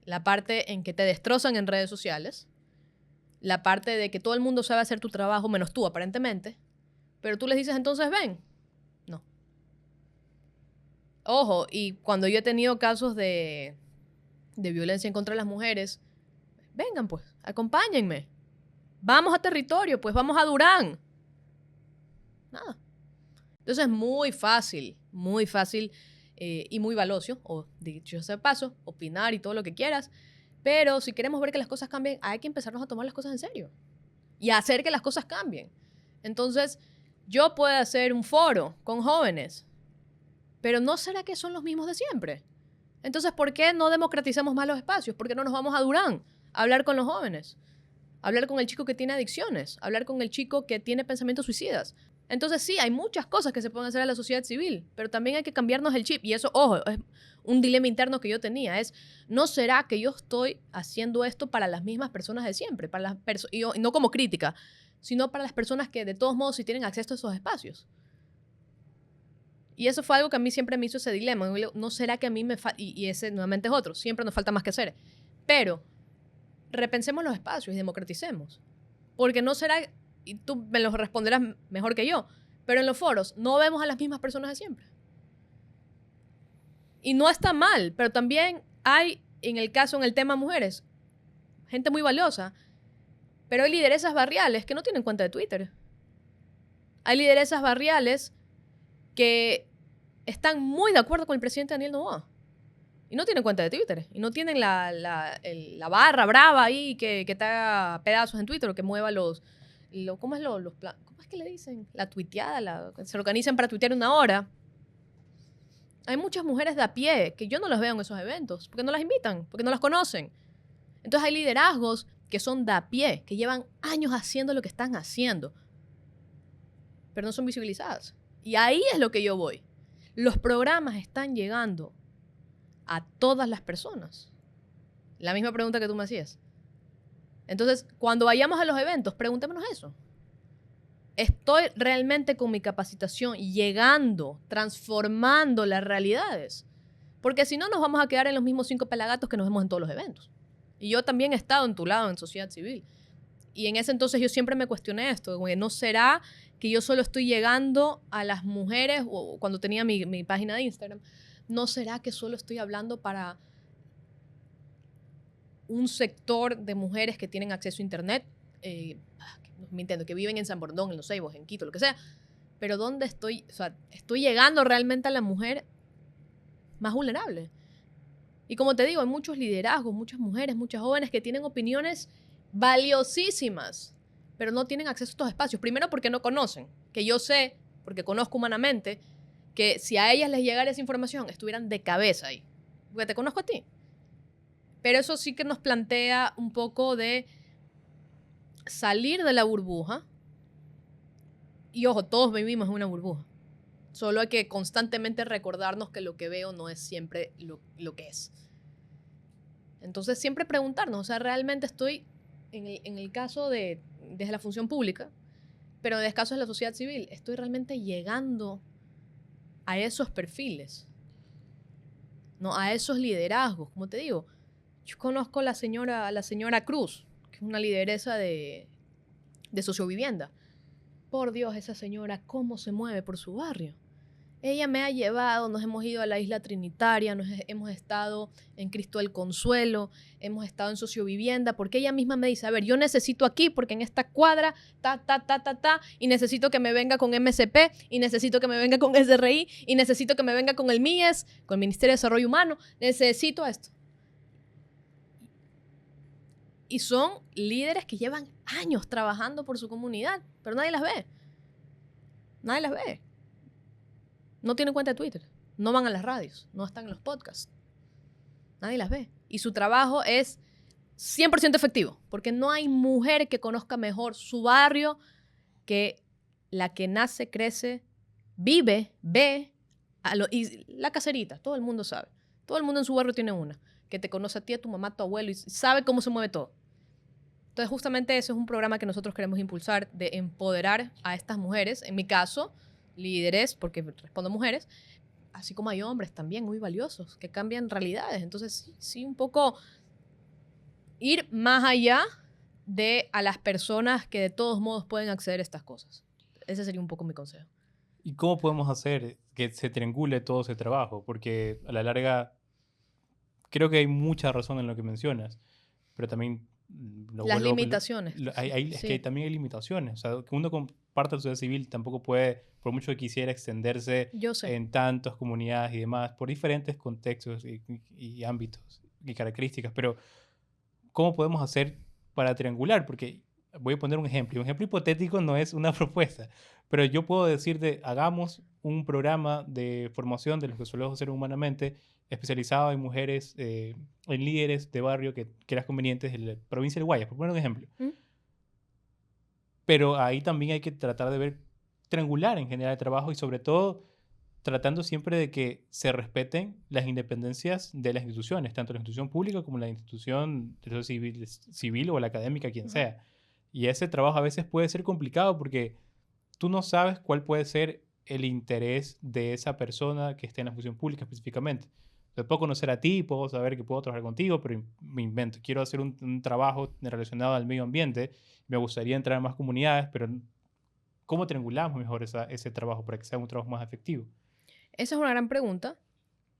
La parte en que te destrozan en redes sociales, la parte de que todo el mundo sabe hacer tu trabajo, menos tú, aparentemente, pero tú les dices, entonces ven. No. Ojo, y cuando yo he tenido casos de violencia en contra de las mujeres, vengan pues, acompáñenme. Vamos a territorio, pues vamos a Durán. Nada. Entonces es muy fácil y muy valioso, o dicho sea de paso, opinar y todo lo que quieras, pero si queremos ver que las cosas cambien, hay que empezarnos a tomar las cosas en serio y a hacer que las cosas cambien. Entonces, yo puedo hacer un foro con jóvenes, pero ¿no será que son los mismos de siempre? Entonces, ¿por qué no democratizamos más los espacios? ¿Por qué no nos vamos a Durán a hablar con los jóvenes? Hablar con el chico que tiene adicciones, hablar con el chico que tiene pensamientos suicidas. Entonces sí, hay muchas cosas que se pueden hacer a la sociedad civil, pero también hay que cambiarnos el chip. Y eso, ojo, es un dilema interno que yo tenía. ¿No será que yo estoy haciendo esto para las mismas personas de siempre? Y no como crítica, sino para las personas que de todos modos sí tienen acceso a esos espacios. Y eso fue algo que a mí siempre me hizo ese dilema. ¿No será que a mí me falta? Y ese nuevamente es otro. Siempre nos falta más que hacer. Pero repensemos los espacios y democraticemos. Porque no será, y tú me lo responderás mejor que yo, pero en los foros no vemos a las mismas personas de siempre. Y no está mal, pero también hay, en el tema mujeres, gente muy valiosa, pero hay lideresas barriales que no tienen cuenta de Twitter. Hay lideresas barriales que están muy de acuerdo con el presidente Daniel Noboa. Y no tienen cuenta de Twitter. Y no tienen la barra brava ahí que te haga pedazos en Twitter o que mueva ¿cómo es que le dicen? La tuiteada, se organizan para tuitear una hora. Hay muchas mujeres de a pie que yo no las veo en esos eventos porque no las invitan, porque no las conocen. Entonces hay liderazgos que son de a pie, que llevan años haciendo lo que están haciendo, pero no son visibilizadas. Y ahí es lo que yo voy. Los programas están llegando a todas las personas. La misma pregunta que tú me hacías. Entonces, cuando vayamos a los eventos, preguntémonos eso. ¿Estoy realmente con mi capacitación llegando, transformando las realidades? Porque si no, nos vamos a quedar en los mismos 5 pelagatos que nos vemos en todos los eventos. Y yo también he estado en tu lado, en sociedad civil. Y en ese entonces yo siempre me cuestioné esto. ¿No será que yo solo estoy llegando a las mujeres, o cuando tenía mi página de Instagram, ¿no será que solo estoy hablando para un sector de mujeres que tienen acceso a internet? Me entiendo, que viven en San Bordón, en Los Ceibos, en Quito, lo que sea. Pero ¿dónde estoy? O sea, estoy llegando realmente a la mujer más vulnerable. Y como te digo, hay muchos liderazgos, muchas mujeres, muchas jóvenes que tienen opiniones valiosísimas, pero no tienen acceso a estos espacios. Primero porque no conocen, que yo sé, porque conozco humanamente, que si a ellas les llegara esa información, estuvieran de cabeza ahí. Porque te conozco a ti. Pero eso sí que nos plantea un poco de salir de la burbuja. Y ojo, todos vivimos en una burbuja. Solo hay que constantemente recordarnos que lo que veo no es siempre lo que es. Entonces, siempre preguntarnos, o sea, realmente estoy, en el caso desde la función pública, pero en el caso de la sociedad civil, estoy realmente llegando a esos perfiles, ¿no? A esos liderazgos, como te digo. Yo conozco a la señora Cruz, que es una lideresa de sociovivienda. Por Dios, esa señora, cómo se mueve por su barrio. ella me ha llevado, nos hemos ido a la Isla Trinitaria, hemos estado en Cristo del Consuelo, hemos estado en Sociovivienda, porque ella misma me dice, a ver, yo necesito aquí, porque en esta cuadra, y necesito que me venga con MSP, y necesito que me venga con SRI, y necesito que me venga con el MIES, con el Ministerio de Desarrollo Humano, necesito esto. Y son líderes que llevan años trabajando por su comunidad, pero nadie las ve. Nadie las ve. No tienen cuenta de Twitter, no van a las radios, no están en los podcasts. Nadie las ve. Y su trabajo es 100% efectivo, porque no hay mujer que conozca mejor su barrio que la que nace, crece, vive, ve, y la caserita, todo el mundo sabe. Todo el mundo en su barrio tiene una, que te conoce a ti, a tu mamá, a tu abuelo, y sabe cómo se mueve todo. Entonces, justamente eso es un programa que nosotros queremos impulsar, de empoderar a estas mujeres, en mi caso, líderes, porque respondo mujeres, así como hay hombres también muy valiosos, que cambian realidades. Entonces, sí, un poco ir más allá de a las personas que de todos modos pueden acceder a estas cosas. Ese sería un poco mi consejo. ¿Y cómo podemos hacer que se triangule todo ese trabajo? Porque a la larga creo que hay mucha razón en lo que mencionas, pero también Las limitaciones. es que también hay limitaciones. O sea, que uno con parte de la sociedad civil tampoco puede, por mucho que quisiera, extenderse Yo sé. en tantas comunidades y demás, por diferentes contextos y ámbitos y características. Pero, ¿cómo podemos hacer para triangular? Porque voy a poner un ejemplo. Y un ejemplo hipotético no es una propuesta, pero yo puedo decirte, hagamos un programa de formación de los que solemos hacer humanamente, especializado en mujeres, en líderes de barrio que creas convenientes de la provincia del Guayas, por poner un ejemplo. ¿Mm? Pero ahí también hay que tratar de ver triangular en general el trabajo y sobre todo tratando siempre de que se respeten las independencias de las instituciones, tanto la institución pública como la institución civil o la académica, quien sea. Y ese trabajo a veces puede ser complicado porque tú no sabes cuál puede ser el interés de esa persona que esté en la función pública específicamente. Te puedo conocer a ti, puedo saber que puedo trabajar contigo, pero me invento. Quiero hacer un trabajo relacionado al medio ambiente, me gustaría entrar en más comunidades, pero ¿cómo triangulamos mejor ese trabajo para que sea un trabajo más efectivo? Esa es una gran pregunta.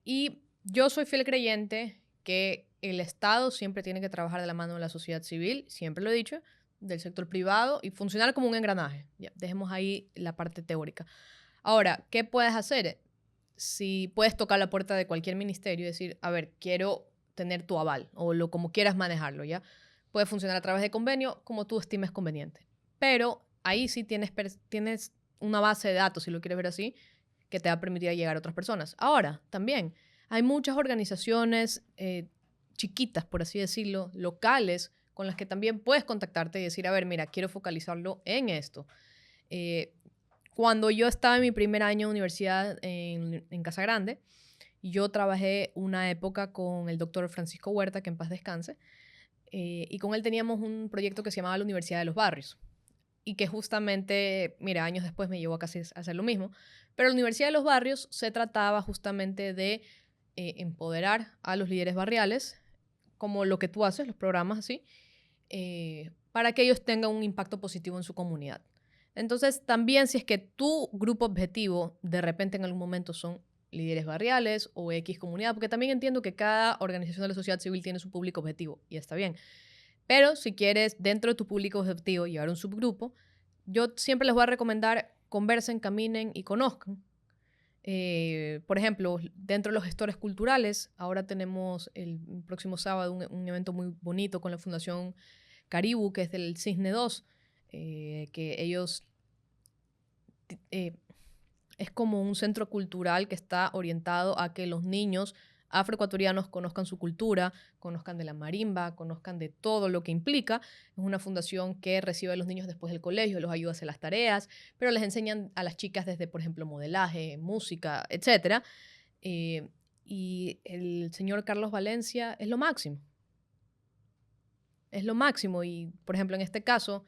Y yo soy fiel creyente que el Estado siempre tiene que trabajar de la mano de la sociedad civil, siempre lo he dicho, del sector privado y funcionar como un engranaje. Ya, dejemos ahí la parte teórica. Ahora, ¿qué puedes hacer? Si puedes tocar la puerta de cualquier ministerio y decir, a ver, quiero tener tu aval o lo como quieras manejarlo, ¿ya? Puede funcionar a través de convenio como tú estimes conveniente. Pero ahí sí tienes una base de datos, si lo quieres ver así, que te va a permitir llegar a otras personas. Ahora, también hay muchas organizaciones chiquitas, por así decirlo, locales, con las que también puedes contactarte y decir, a ver, mira, quiero focalizarlo en esto. Cuando yo estaba en mi primer año de universidad en Casa Grande, yo trabajé una época con el doctor Francisco Huerta, que en paz descanse, y con él teníamos un proyecto que se llamaba la Universidad de los Barrios, y que justamente, mira, años después me llevó a casi a hacer lo mismo, pero la Universidad de los Barrios se trataba justamente de empoderar a los líderes barriales, como lo que tú haces, los programas así, para que ellos tengan un impacto positivo en su comunidad. Entonces, también si es que tu grupo objetivo de repente en algún momento son líderes barriales o X comunidad, porque también entiendo que cada organización de la sociedad civil tiene su público objetivo y está bien. Pero si quieres dentro de tu público objetivo llevar un subgrupo, yo siempre les voy a recomendar conversen, caminen y conozcan. Por ejemplo, dentro de los gestores culturales, ahora tenemos el próximo sábado un evento muy bonito con la Fundación Caribu, que es del Cisne 2, que ellos es como un centro cultural que está orientado a que los niños afroecuatorianos conozcan su cultura, conozcan de la marimba, conozcan de todo lo que implica. Es una fundación que recibe a los niños después del colegio, los ayuda a hacer las tareas, pero les enseñan a las chicas desde, por ejemplo, modelaje, música, etc. Y el señor Carlos Valencia es lo máximo. Es lo máximo y, por ejemplo, en este caso,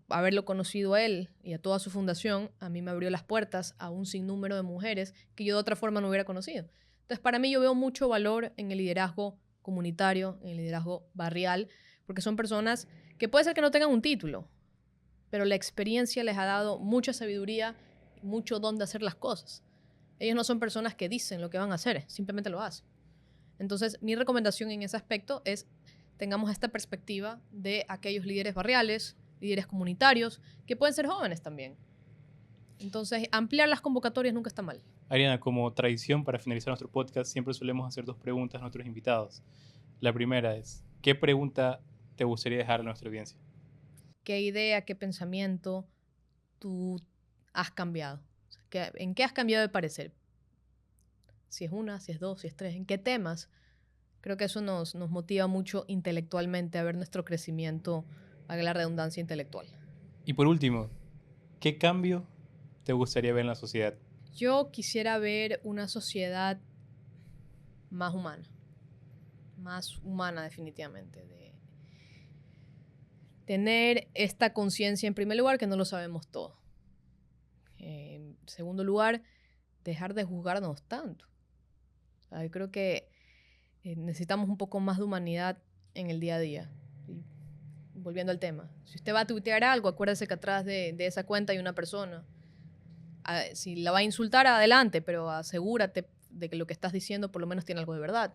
haberlo conocido a él y a toda su fundación, a mí me abrió las puertas a un sinnúmero de mujeres que yo de otra forma no hubiera conocido. Entonces, para mí yo veo mucho valor en el liderazgo comunitario, en el liderazgo barrial, porque son personas que puede ser que no tengan un título, pero la experiencia les ha dado mucha sabiduría, mucho don de hacer las cosas. Ellos no son personas que dicen lo que van a hacer, simplemente lo hacen. Entonces, mi recomendación en ese aspecto es tengamos esta perspectiva de aquellos líderes barriales, líderes comunitarios, que pueden ser jóvenes también. Entonces, ampliar las convocatorias nunca está mal. Ariana, como tradición para finalizar nuestro podcast, siempre solemos hacer 2 preguntas a nuestros invitados. La primera es, ¿qué pregunta te gustaría dejar a nuestra audiencia? ¿Qué idea, qué pensamiento tú has cambiado? ¿En qué has cambiado de parecer? Si es una, si es dos, si es tres, ¿en qué temas? Creo que eso nos motiva mucho intelectualmente a ver nuestro crecimiento, haga la redundancia intelectual. Y por último, ¿qué cambio te gustaría ver en la sociedad? Yo quisiera ver una sociedad más humana definitivamente, de tener esta conciencia en primer lugar que no lo sabemos todo. En segundo lugar, dejar de juzgarnos tanto. O sea, yo creo que necesitamos un poco más de humanidad en el día a día. Y volviendo al tema, si usted va a tuitear algo, acuérdese que atrás de esa cuenta hay una persona. Si la va a insultar, adelante, pero asegúrate de que lo que estás diciendo por lo menos tiene algo de verdad.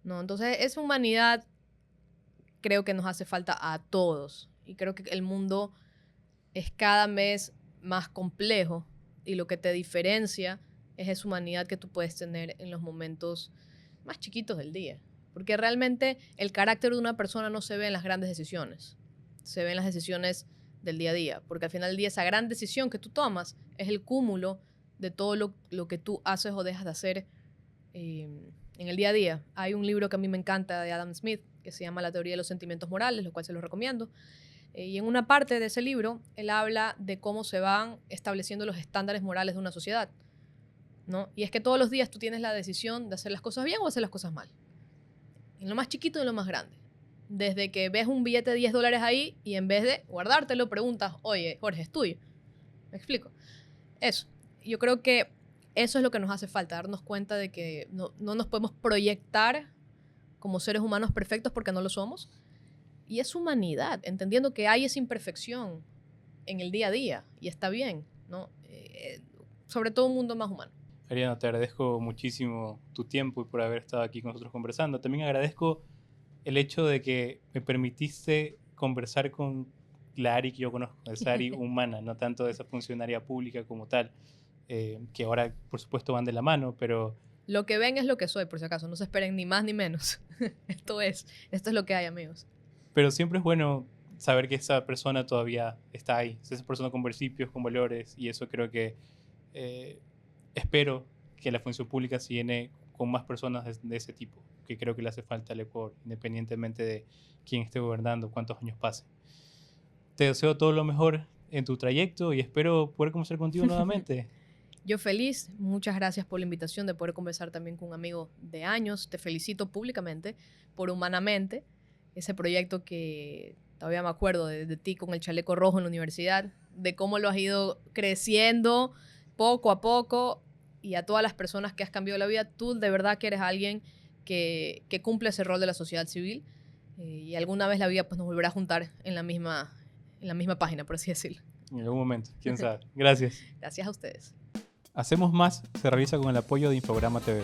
¿No? Entonces, esa humanidad creo que nos hace falta a todos. Y creo que el mundo es cada vez más complejo y lo que te diferencia es esa humanidad que tú puedes tener en los momentos más chiquitos del día. Porque realmente el carácter de una persona no se ve en las grandes decisiones, se ve en las decisiones del día a día, porque al final del día esa gran decisión que tú tomas es el cúmulo de todo lo que tú haces o dejas de hacer en el día a día. Hay un libro que a mí me encanta de Adam Smith que se llama La teoría de los sentimientos morales, lo cual se lo recomiendo. Y en una parte de ese libro, él habla de cómo se van estableciendo los estándares morales de una sociedad, ¿no? Y es que todos los días tú tienes la decisión de hacer las cosas bien o hacer las cosas mal. En lo más chiquito y en lo más grande. Desde que ves un billete de $10 ahí y en vez de guardártelo, preguntas, oye, Jorge, ¿es tuyo? ¿Me explico? Eso. Yo creo que eso es lo que nos hace falta, darnos cuenta de que no nos podemos proyectar como seres humanos perfectos porque no lo somos. Y es humanidad, entendiendo que hay esa imperfección en el día a día y está bien, ¿no? Sobre todo un mundo más humano. Ariana, te agradezco muchísimo tu tiempo y por haber estado aquí con nosotros conversando. También agradezco el hecho de que me permitiste conversar con la Ari que yo conozco, esa Ari humana, no tanto de esa funcionaria pública como tal, que ahora por supuesto van de la mano, pero... Lo que ven es lo que soy, por si acaso, no se esperen ni más ni menos. Esto es lo que hay, amigos. Pero siempre es bueno saber que esa persona todavía está ahí, es esa persona con principios, con valores, y eso creo que espero que la función pública se llene con más personas de ese tipo, que creo que le hace falta al Ecuador, independientemente de quién esté gobernando, cuántos años pasen. Te deseo todo lo mejor en tu trayecto y espero poder conversar contigo nuevamente. Yo feliz, muchas gracias por la invitación de poder conversar también con un amigo de años. Te felicito públicamente por Humanamente, ese proyecto que todavía me acuerdo de ti con el chaleco rojo en la universidad, de cómo lo has ido creciendo poco a poco y a todas las personas que has cambiado la vida. Tú de verdad que eres alguien que cumple ese rol de la sociedad civil y alguna vez la vida pues, nos volverá a juntar en la misma página, por así decirlo. En algún momento, quién sabe. Gracias. Gracias a ustedes. Hacemos Más se realiza con el apoyo de Infograma TV.